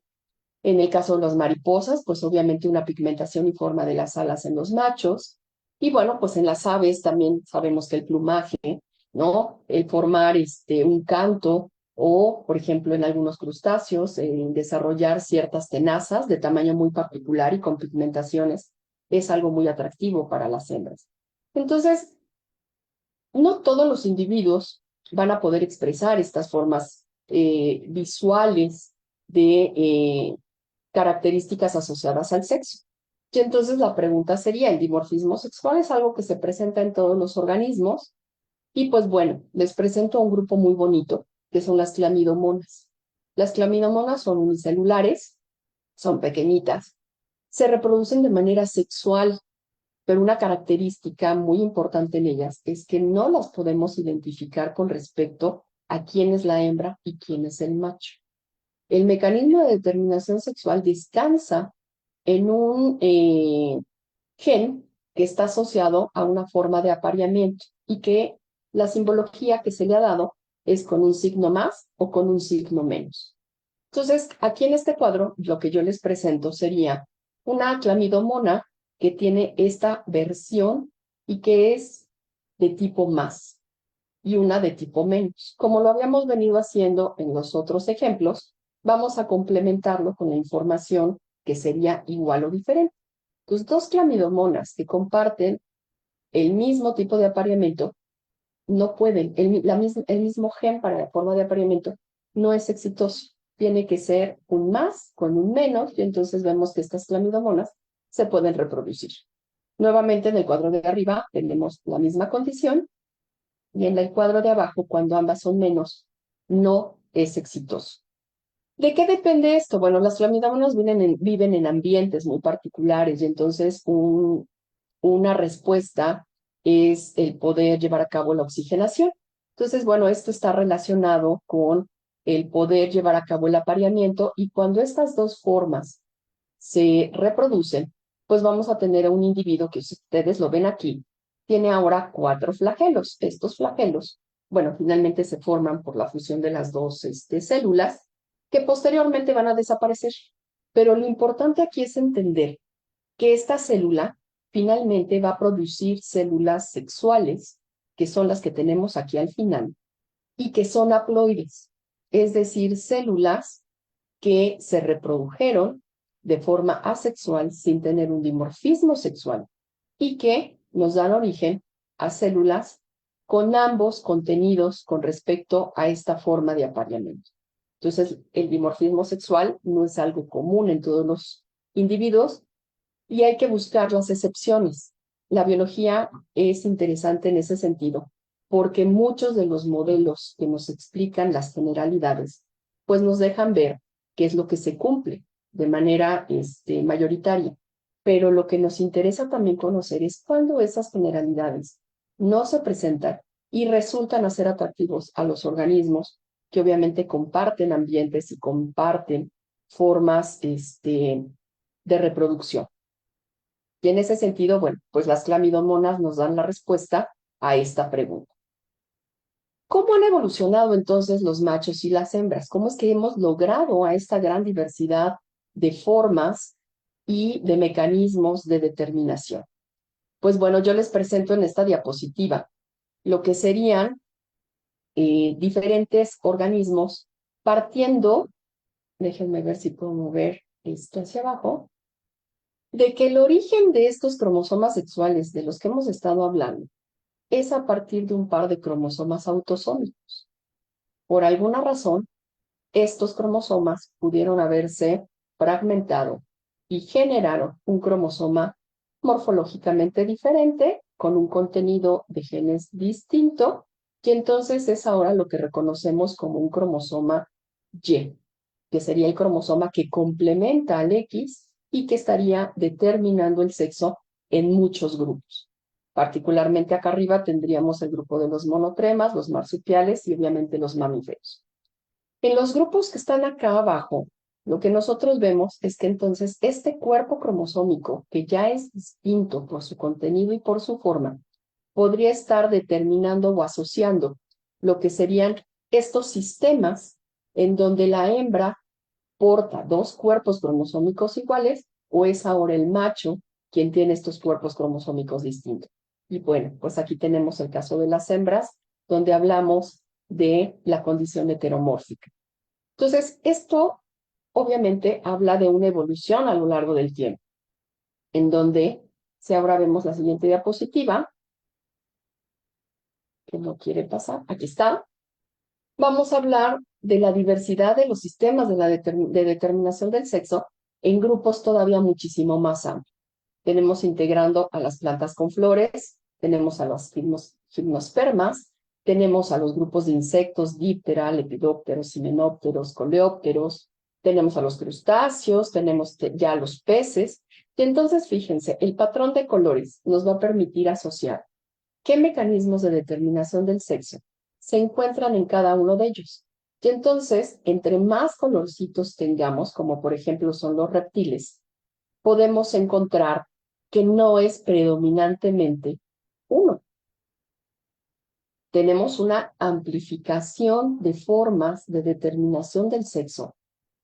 En el caso de las mariposas, pues obviamente una pigmentación y forma de las alas en los machos. Y bueno, pues en las aves también sabemos que el plumaje, ¿no? El formar un canto o, por ejemplo, en algunos crustáceos, desarrollar ciertas tenazas de tamaño muy particular y con pigmentaciones es algo muy atractivo para las hembras. Entonces, no todos los individuos van a poder expresar estas formas visuales de características asociadas al sexo. Y entonces la pregunta sería, ¿el dimorfismo sexual es algo que se presenta en todos los organismos? Y pues bueno, les presento un grupo muy bonito, que son las clamidomonas. Las clamidomonas son unicelulares, son pequeñitas, se reproducen de manera sexual, pero una característica muy importante en ellas es que no las podemos identificar con respecto a quién es la hembra y quién es el macho. El mecanismo de determinación sexual descansa en un gen que está asociado a una forma de apareamiento y que la simbología que se le ha dado es con un signo más o con un signo menos. Entonces, aquí en este cuadro, lo que yo les presento sería una clamidomona que tiene esta versión y que es de tipo más y una de tipo menos. Como lo habíamos venido haciendo en los otros ejemplos, vamos a complementarlo con la información que sería igual o diferente. Entonces, dos clamidomonas que comparten el mismo tipo de apareamiento no pueden, el mismo gen para la forma de apareamiento no es exitoso. Tiene que ser un más con un menos, y entonces vemos que estas clamidomonas se pueden reproducir. Nuevamente en el cuadro de arriba tenemos la misma condición, y en el cuadro de abajo, cuando ambas son menos, no es exitoso. ¿De qué depende esto? Bueno, las clamidomonas viven en ambientes muy particulares, y entonces una respuesta es el poder llevar a cabo la oxigenación. Entonces, bueno, esto está relacionado con el poder llevar a cabo el apareamiento, y cuando estas dos formas se reproducen, pues vamos a tener a un individuo que, si ustedes lo ven aquí, tiene ahora cuatro flagelos. Estos flagelos, bueno, finalmente se forman por la fusión de las dos células que posteriormente van a desaparecer. Pero lo importante aquí es entender que esta célula finalmente va a producir células sexuales, que son las que tenemos aquí al final, y que son haploides, es decir, células que se reprodujeron de forma asexual sin tener un dimorfismo sexual y que nos dan origen a células con ambos contenidos con respecto a esta forma de apareamiento. Entonces, el dimorfismo sexual no es algo común en todos los individuos, y hay que buscar las excepciones. La biología es interesante en ese sentido, porque muchos de los modelos que nos explican las generalidades, pues nos dejan ver qué es lo que se cumple de manera mayoritaria. Pero lo que nos interesa también conocer es cuándo esas generalidades no se presentan y resultan a ser atractivos a los organismos que obviamente comparten ambientes y comparten formas de reproducción. Y en ese sentido, bueno, pues las clamidomonas nos dan la respuesta a esta pregunta. ¿Cómo han evolucionado entonces los machos y las hembras? ¿Cómo es que hemos logrado a esta gran diversidad de formas y de mecanismos de determinación? Pues bueno, yo les presento en esta diapositiva lo que serían diferentes organismos partiendo, déjenme ver si puedo mover esto hacia abajo, de que el origen de estos cromosomas sexuales de los que hemos estado hablando es a partir de un par de cromosomas autosómicos. Por alguna razón, estos cromosomas pudieron haberse fragmentado y generaron un cromosoma morfológicamente diferente, con un contenido de genes distinto, y entonces es ahora lo que reconocemos como un cromosoma Y, que sería el cromosoma que complementa al X y que estaría determinando el sexo en muchos grupos. Particularmente acá arriba tendríamos el grupo de los monotremas, los marsupiales y obviamente los mamíferos. En los grupos que están acá abajo, lo que nosotros vemos es que entonces este cuerpo cromosómico, que ya es distinto por su contenido y por su forma, podría estar determinando o asociando lo que serían estos sistemas en donde la hembra porta dos cuerpos cromosómicos iguales o es ahora el macho quien tiene estos cuerpos cromosómicos distintos. Y bueno, pues aquí tenemos el caso de las hembras, donde hablamos de la condición heteromórfica. Entonces, esto obviamente habla de una evolución a lo largo del tiempo, en donde, si ahora vemos la siguiente diapositiva, que no quiere pasar, aquí está, vamos a hablar de la diversidad de los sistemas de determinación del sexo en grupos todavía muchísimo más amplios. Tenemos integrando a las plantas con flores, tenemos a los gimnospermas, tenemos a los grupos de insectos, díptera, lepidópteros, himenópteros, coleópteros, tenemos a los crustáceos, tenemos ya a los peces. Y entonces, fíjense, el patrón de colores nos va a permitir asociar qué mecanismos de determinación del sexo se encuentran en cada uno de ellos. Y entonces, entre más colorcitos tengamos, como por ejemplo son los reptiles, podemos encontrar que no es predominantemente uno. Tenemos una amplificación de formas de determinación del sexo,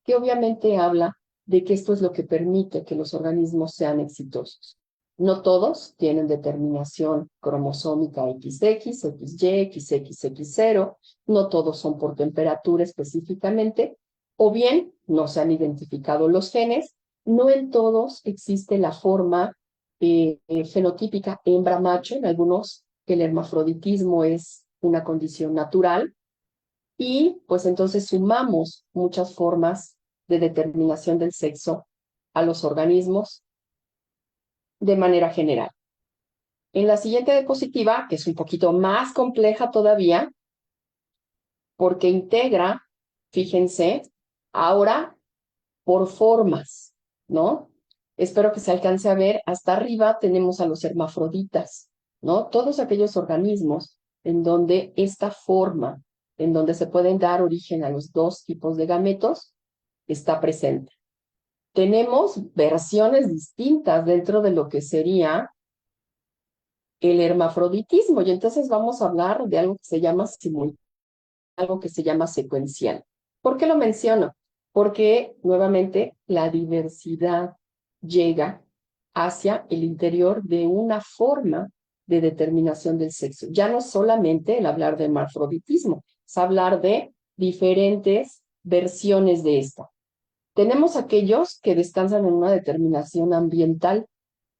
que obviamente habla de que esto es lo que permite que los organismos sean exitosos. No todos tienen determinación cromosómica XX, XY, XXX0, no todos son por temperatura específicamente, o bien no se han identificado los genes, no en todos existe la forma fenotípica hembra-macho, en algunos el hermafroditismo es una condición natural, y pues entonces sumamos muchas formas de determinación del sexo a los organismos de manera general. En la siguiente diapositiva, que es un poquito más compleja todavía, porque integra, fíjense, ahora por formas, ¿no? Espero que se alcance a ver, hasta arriba tenemos a los hermafroditas, ¿no? Todos aquellos organismos en donde esta forma, en donde se pueden dar origen a los dos tipos de gametos, está presente. Tenemos versiones distintas dentro de lo que sería el hermafroditismo, y entonces vamos a hablar de algo que se llama algo que se llama secuencial. ¿Por qué lo menciono? Porque nuevamente la diversidad llega hacia el interior de una forma de determinación del sexo. Ya no solamente el hablar de hermafroditismo, es hablar de diferentes versiones de esta. Tenemos aquellos que descansan en una determinación ambiental,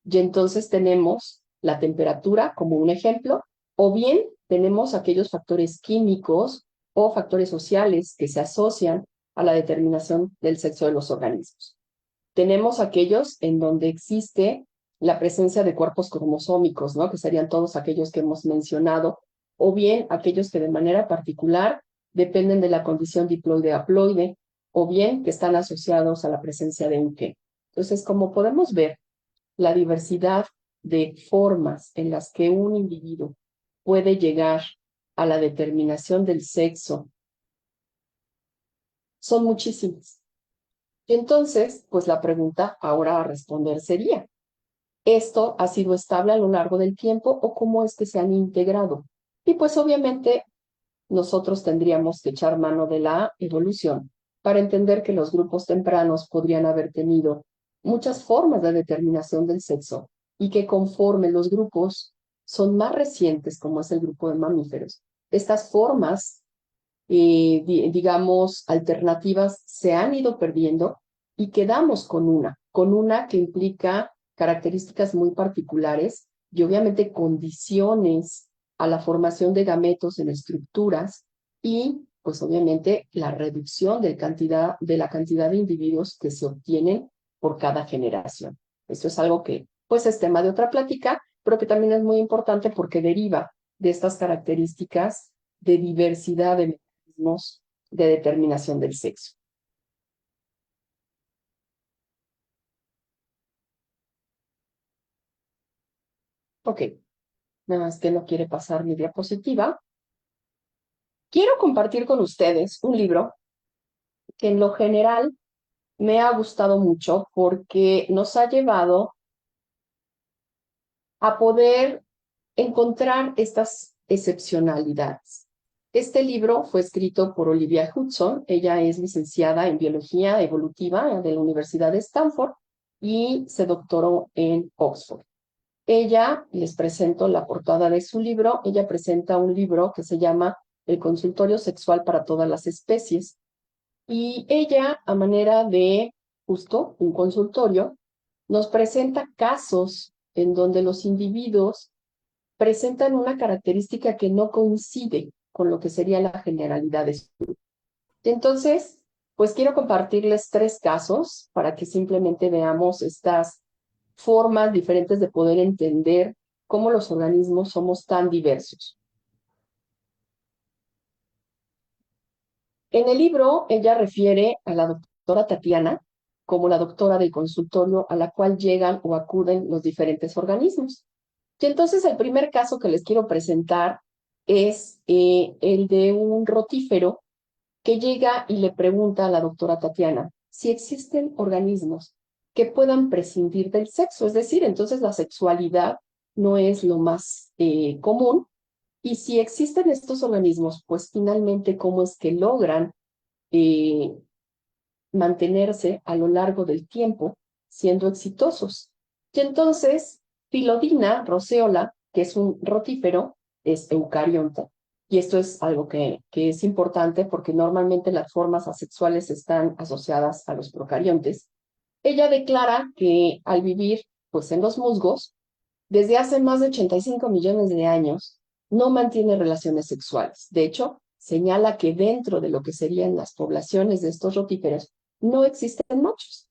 y entonces tenemos la temperatura como un ejemplo, o bien tenemos aquellos factores químicos o factores sociales que se asocian a la determinación del sexo de los organismos. Tenemos aquellos en donde existe la presencia de cuerpos cromosómicos, ¿no? Que serían todos aquellos que hemos mencionado, o bien aquellos que de manera particular dependen de la condición diploide-haploide, o bien que están asociados a la presencia de un gen. Entonces, como podemos ver, la diversidad de formas en las que un individuo puede llegar a la determinación del sexo son muchísimas. Y entonces, pues la pregunta ahora a responder sería, ¿esto ha sido estable a lo largo del tiempo o cómo es que se han integrado? Y pues obviamente nosotros tendríamos que echar mano de la evolución para entender que los grupos tempranos podrían haber tenido muchas formas de determinación del sexo y que conforme los grupos son más recientes, como es el grupo de mamíferos, estas formas, digamos, alternativas se han ido perdiendo y quedamos con una que implica características muy particulares y obviamente condiciones a la formación de gametos en estructuras y, pues obviamente, la reducción de la cantidad de individuos que se obtienen por cada generación. Esto es algo que, pues, es tema de otra plática, pero que también es muy importante porque deriva de estas características de diversidad de mecanismos de determinación del sexo. Ok, nada más que no quiere pasar mi diapositiva. Quiero compartir con ustedes un libro que en lo general me ha gustado mucho porque nos ha llevado a poder encontrar estas excepcionalidades. Este libro fue escrito por Olivia Hudson. Ella es licenciada en Biología Evolutiva de la Universidad de Stanford y se doctoró en Oxford. Ella, les presento la portada de su libro, ella presenta un libro que se llama El consultorio sexual para todas las especies. Y ella, a manera de justo un consultorio, nos presenta casos en donde los individuos presentan una característica que no coincide con lo que sería la generalidad de su grupo. Entonces, pues quiero compartirles 3 casos para que simplemente veamos estas formas diferentes de poder entender cómo los organismos somos tan diversos. En el libro, ella refiere a la doctora Tatiana como la doctora del consultorio a la cual llegan o acuden los diferentes organismos. Y entonces el primer caso que les quiero presentar es el de un rotífero que llega y le pregunta a la doctora Tatiana si existen organismos que puedan prescindir del sexo, es decir, entonces la sexualidad no es lo más común. Y si existen estos organismos, pues finalmente, ¿cómo es que logran eh, mantenerse a lo largo del tiempo siendo exitosos? Y entonces, Filodina roseola, que es un rotífero, es eucarionta. Y esto es algo que es importante porque normalmente las formas asexuales están asociadas a los procariontes. Ella declara que al vivir pues, en los musgos, desde hace más de 85 millones de años, no mantiene relaciones sexuales. De hecho, señala que dentro de lo que serían las poblaciones de estos rotíferos, no existen machos.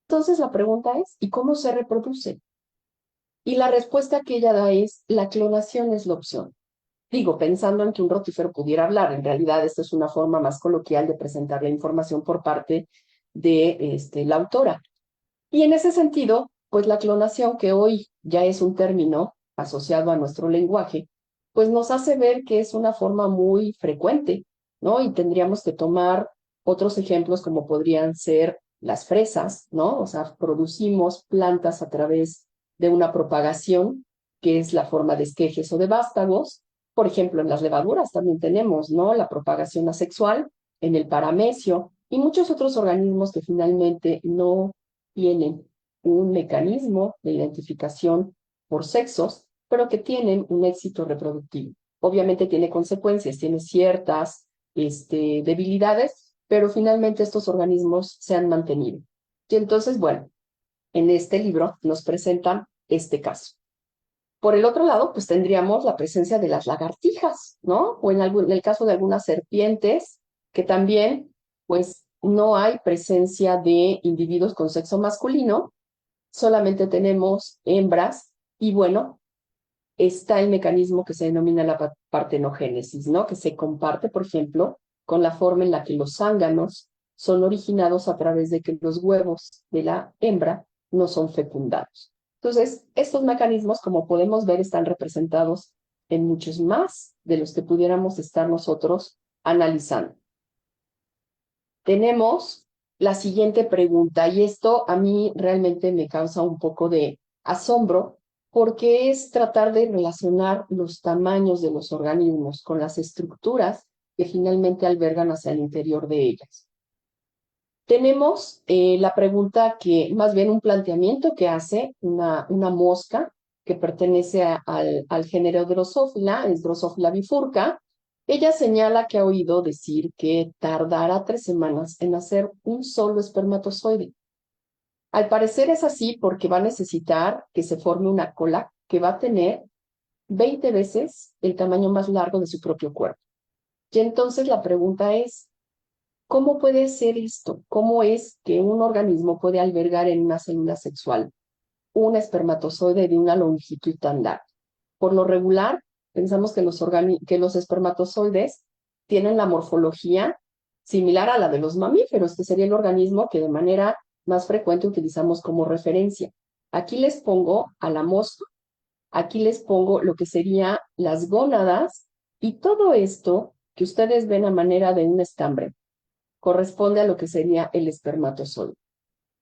Entonces la pregunta es, ¿y cómo se reproduce? Y la respuesta que ella da es, la clonación es la opción. Digo, pensando en que un rotífero pudiera hablar, en realidad esta es una forma más coloquial de presentar la información por parte de la autora. Y en ese sentido, pues la clonación, que hoy ya es un término asociado a nuestro lenguaje, pues nos hace ver que es una forma muy frecuente, ¿no? Y tendríamos que tomar otros ejemplos como podrían ser las fresas, ¿no? O sea, producimos plantas a través de una propagación, que es la forma de esquejes o de vástagos. Por ejemplo, en las levaduras también tenemos, ¿no? La propagación asexual, en el paramecio y muchos otros organismos que finalmente no tienen un mecanismo de identificación por sexos, pero que tienen un éxito reproductivo. Obviamente tiene consecuencias, tiene ciertas debilidades, pero finalmente estos organismos se han mantenido. Y entonces, bueno, en este libro nos presentan este caso. Por el otro lado, pues tendríamos la presencia de las lagartijas, ¿no? O en el caso de algunas serpientes, que también, pues, no hay presencia de individuos con sexo masculino, solamente tenemos hembras y bueno, está el mecanismo que se denomina la partenogénesis, ¿no? Que se comparte, por ejemplo, con la forma en la que los zánganos son originados a través de que los huevos de la hembra no son fecundados. Entonces, estos mecanismos, como podemos ver, están representados en muchos más de los que pudiéramos estar nosotros analizando. Tenemos la siguiente pregunta, y esto a mí realmente me causa un poco de asombro, porque es tratar de relacionar los tamaños de los organismos con las estructuras que finalmente albergan hacia el interior de ellas. Tenemos la pregunta que, más bien un planteamiento que hace una mosca que pertenece al género Drosophila, es Drosophila bifurca. Ella señala que ha oído decir que tardará 3 semanas en hacer un solo espermatozoide. Al parecer es así porque va a necesitar que se forme una cola que va a tener 20 veces el tamaño más largo de su propio cuerpo. Y entonces la pregunta es, ¿cómo puede ser esto? ¿Cómo es que un organismo puede albergar en una célula sexual un espermatozoide de una longitud tan larga? Por lo regular, pensamos que que los espermatozoides tienen la morfología similar a la de los mamíferos, que sería el organismo que de manera más frecuente utilizamos como referencia. Aquí les pongo a la mosca, aquí les pongo lo que sería las gónadas, y todo esto que ustedes ven a manera de un estambre corresponde a lo que sería el espermatozoide.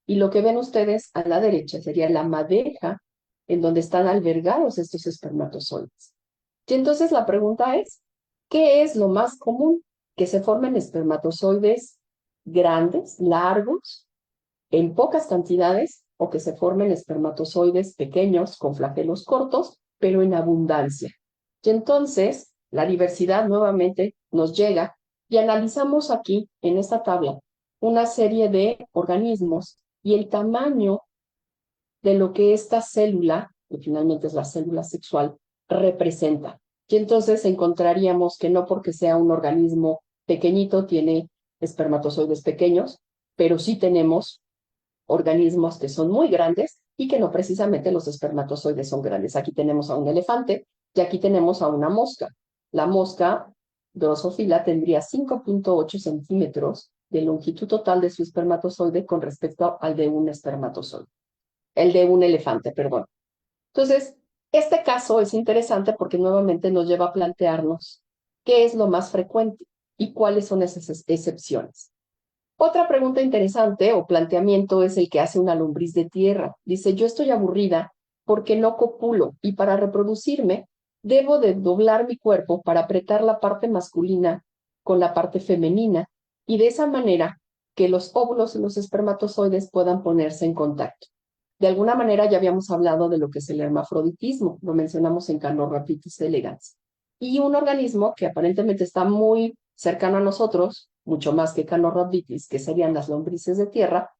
Y lo que ven ustedes a la derecha sería la madeja en donde están albergados estos espermatozoides. Y entonces la pregunta es, ¿qué es lo más común? Que se formen espermatozoides grandes, largos, en pocas cantidades, o que se formen espermatozoides pequeños con flagelos cortos, pero en abundancia. Y entonces la diversidad nuevamente nos llega y analizamos aquí en esta tabla una serie de organismos y el tamaño de lo que esta célula, que finalmente es la célula sexual, representa. Y entonces encontraríamos que no porque sea un organismo pequeñito tiene espermatozoides pequeños, pero sí tenemos organismos que son muy grandes y que no precisamente los espermatozoides son grandes. Aquí tenemos a un elefante y aquí tenemos a una mosca. La mosca drosófila tendría 5.8 centímetros de longitud total de su espermatozoide con respecto al de un espermatozoide, el de un elefante, perdón. Entonces, este caso es interesante porque nuevamente nos lleva a plantearnos qué es lo más frecuente y cuáles son esas excepciones. Otra pregunta interesante o planteamiento es el que hace una lombriz de tierra. Dice, yo estoy aburrida porque no copulo y para reproducirme debo de doblar mi cuerpo para apretar la parte masculina con la parte femenina y de esa manera que los óvulos y los espermatozoides puedan ponerse en contacto. De alguna manera ya habíamos hablado de lo que es el hermafroditismo, lo mencionamos en Canorrhapitis elegans. Y un organismo que aparentemente está muy cercano a nosotros, mucho más que Canorrhapitis, que serían las lombrices de tierra,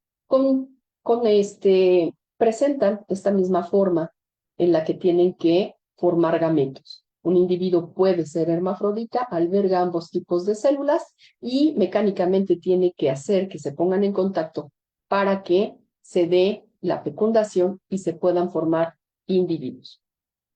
presentan esta misma forma en la que tienen que formar gametos. Un individuo puede ser hermafrodita, alberga ambos tipos de células y mecánicamente tiene que hacer que se pongan en contacto para que se dé la fecundación y se puedan formar individuos.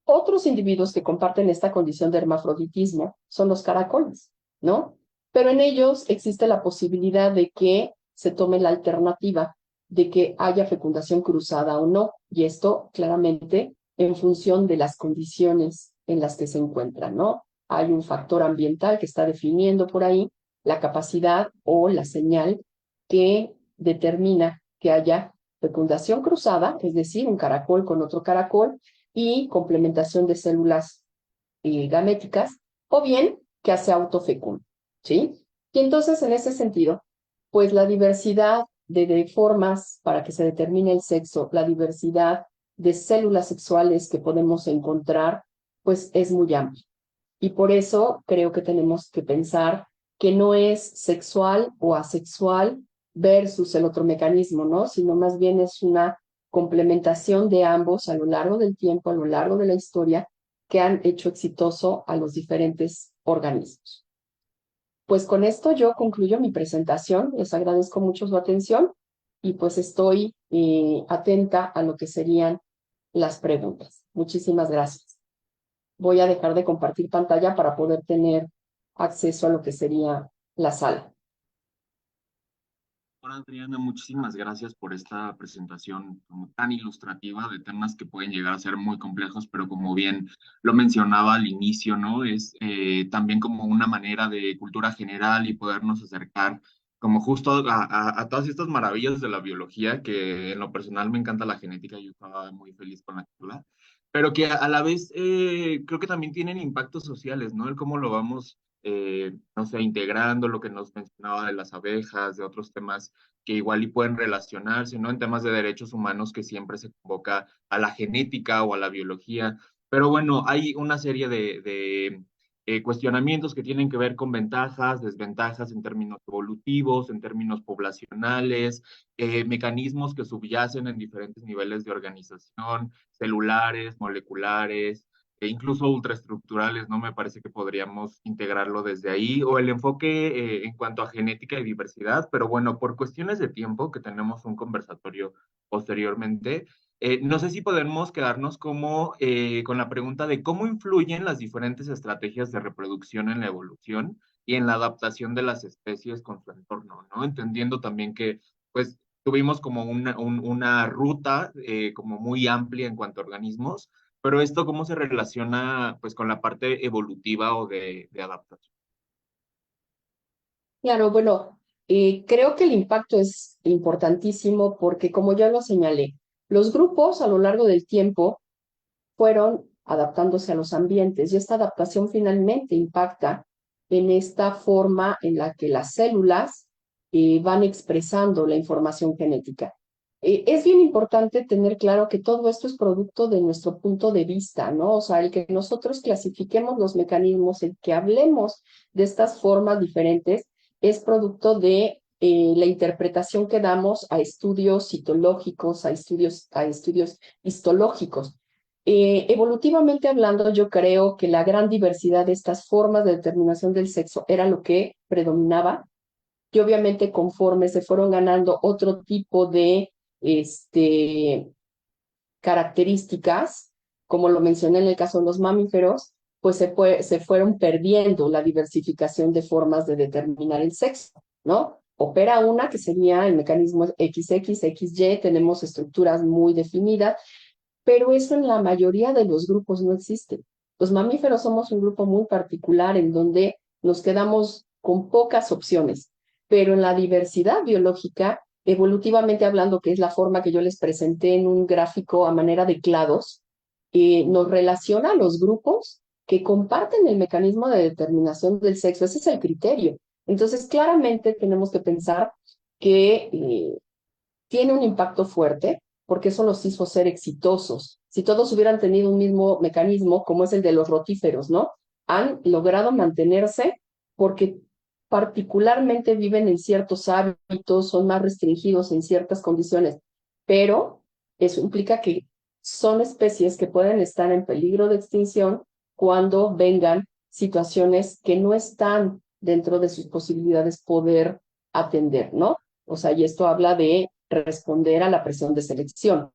Otros individuos que comparten esta condición de hermafroditismo son los caracoles, ¿no? Pero en ellos existe la posibilidad de que se tome la alternativa de que haya fecundación cruzada o no, y esto claramente en función de las condiciones en las que se encuentran, ¿no? Hay un factor ambiental que está definiendo por ahí la capacidad o la señal que determina que haya fecundación cruzada, es decir, un caracol con otro caracol, y complementación de células gaméticas, o bien que hace autofecundo, ¿sí? Y entonces, en ese sentido, pues la diversidad de formas para que se determine el sexo, la diversidad de células sexuales que podemos encontrar, pues es muy amplia. Y por eso creo que tenemos que pensar que no es sexual o asexual versus el otro mecanismo, ¿no? Sino más bien es una complementación de ambos a lo largo del tiempo, a lo largo de la historia, que han hecho exitoso a los diferentes organismos. Pues con esto yo concluyo mi presentación. Les agradezco mucho su atención y pues estoy atenta a lo que serían las preguntas. Muchísimas gracias. Voy a dejar de compartir pantalla para poder tener acceso a lo que sería la sala. Hola Adriana, muchísimas gracias por esta presentación como tan ilustrativa de temas que pueden llegar a ser muy complejos, pero como bien lo mencionaba al inicio, ¿no? Es también como una manera de cultura general y podernos acercar como justo a todas estas maravillas de la biología, que en lo personal me encanta la genética, yo estaba muy feliz con la charla, pero que a la vez creo que también tienen impactos sociales, ¿no? El cómo lo vamos no sé, integrando lo que nos mencionaba de las abejas, de otros temas que igual y pueden relacionarse, ¿no? En temas de derechos humanos que siempre se convoca a la genética o a la biología. Pero bueno, hay una serie de cuestionamientos que tienen que ver con ventajas, desventajas en términos evolutivos, en términos poblacionales, mecanismos que subyacen en diferentes niveles de organización, celulares, moleculares, e incluso ultraestructurales, ¿no? Me parece que podríamos integrarlo desde ahí, o el enfoque en cuanto a genética y diversidad, pero bueno, por cuestiones de tiempo, que tenemos un conversatorio posteriormente, no sé si podemos quedarnos como con la pregunta de cómo influyen las diferentes estrategias de reproducción en la evolución y en la adaptación de las especies con su entorno, ¿no? Entendiendo también que, pues, tuvimos como una ruta como muy amplia en cuanto a organismos, pero esto cómo se relaciona, pues, con la parte evolutiva o de adaptación. Claro, bueno, creo que el impacto es importantísimo porque, como ya lo señalé, los grupos a lo largo del tiempo fueron adaptándose a los ambientes y esta adaptación finalmente impacta en esta forma en la que las células van expresando la información genética. Es bien importante tener claro que todo esto es producto de nuestro punto de vista, ¿no? O sea, el que nosotros clasifiquemos los mecanismos, el que hablemos de estas formas diferentes, es producto de la interpretación que damos a estudios citológicos, a estudios histológicos. Evolutivamente hablando, yo creo que la gran diversidad de estas formas de determinación del sexo era lo que predominaba y obviamente conforme se fueron ganando otro tipo de este, características, como lo mencioné en el caso de los mamíferos, pues se fueron perdiendo la diversificación de formas de determinar el sexo, ¿no? Opera una que sería el mecanismo XX, XY, tenemos estructuras muy definidas, pero eso en la mayoría de los grupos no existe. Los mamíferos somos un grupo muy particular en donde nos quedamos con pocas opciones, pero en la diversidad biológica, evolutivamente hablando, que es la forma que yo les presenté en un gráfico a manera de clados, nos relaciona a los grupos que comparten el mecanismo de determinación del sexo. Ese es el criterio. Entonces, claramente tenemos que pensar que tiene un impacto fuerte porque eso los hizo ser exitosos. Si todos hubieran tenido un mismo mecanismo, como es el de los rotíferos, ¿no? Han logrado mantenerse porque particularmente viven en ciertos hábitos, son más restringidos en ciertas condiciones, pero eso implica que son especies que pueden estar en peligro de extinción cuando vengan situaciones que no están dentro de sus posibilidades poder atender, ¿no? O sea, y esto habla de responder a la presión de selección.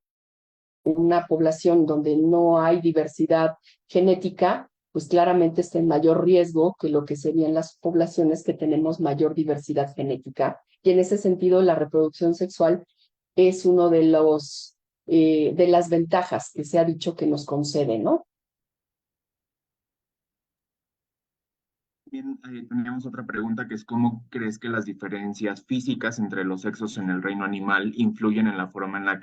En una población donde no hay diversidad genética, pues claramente está en mayor riesgo que lo que serían las poblaciones que tenemos mayor diversidad genética. Y en ese sentido, la reproducción sexual es uno de las ventajas que se ha dicho que nos concede, ¿no? También teníamos otra pregunta que es ¿cómo crees que las diferencias físicas entre los sexos en el reino animal influyen en la forma en la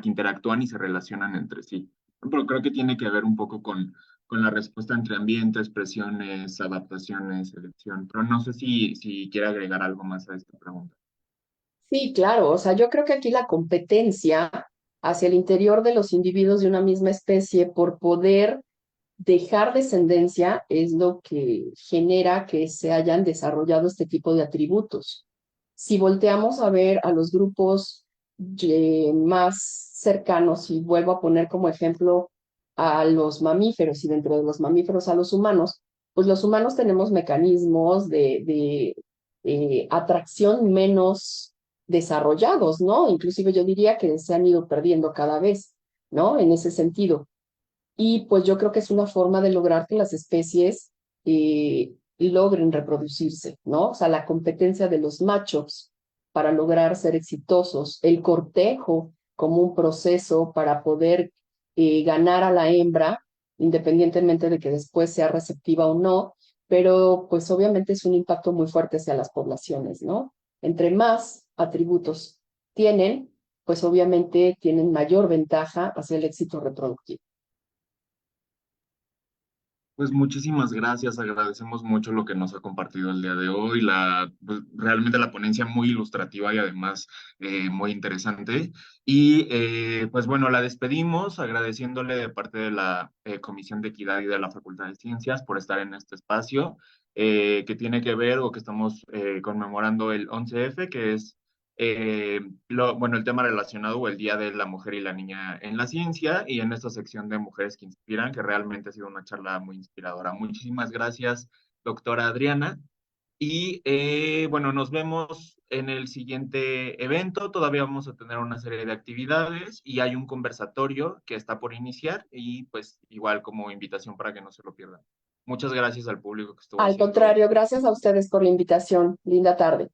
que interactúan y se relacionan entre sí? Pero creo que tiene que ver un poco con la respuesta entre ambientes, presiones, adaptaciones, selección, pero no sé si quiere agregar algo más a esta pregunta. Sí, claro. O sea, yo creo que aquí la competencia hacia el interior de los individuos de una misma especie por poder dejar descendencia es lo que genera que se hayan desarrollado este tipo de atributos. Si volteamos a ver a los grupos más cercanos, y vuelvo a poner como ejemplo a los mamíferos y dentro de los mamíferos a los humanos, pues los humanos tenemos mecanismos de atracción menos desarrollados, ¿no? Inclusive yo diría que se han ido perdiendo cada vez, ¿no? En ese sentido. Y pues yo creo que es una forma de lograr que las especies logren reproducirse, ¿no? O sea, la competencia de los machos para lograr ser exitosos, el cortejo como un proceso para poder ganar a la hembra, independientemente de que después sea receptiva o no, pero pues obviamente es un impacto muy fuerte hacia las poblaciones, ¿no? Entre más atributos tienen, pues obviamente tienen mayor ventaja hacia el éxito reproductivo. Pues muchísimas gracias, agradecemos mucho lo que nos ha compartido el día de hoy, pues, realmente la ponencia muy ilustrativa y además muy interesante. Y pues bueno, la despedimos agradeciéndole de parte de la Comisión de Equidad y de la Facultad de Ciencias por estar en este espacio que tiene que ver o que estamos conmemorando el 11F, que es bueno, el tema relacionado o el Día de la Mujer y la Niña en la Ciencia y en esta sección de Mujeres que Inspiran, que realmente ha sido una charla muy inspiradora. Muchísimas gracias, doctora Adriana. Y bueno, nos vemos en el siguiente evento. Todavía vamos a tener una serie de actividades y hay un conversatorio que está por iniciar y pues igual como invitación para que no se lo pierdan. Muchas gracias al público que estuvo Al haciendo. contrario, gracias a ustedes por la invitación. Linda tarde.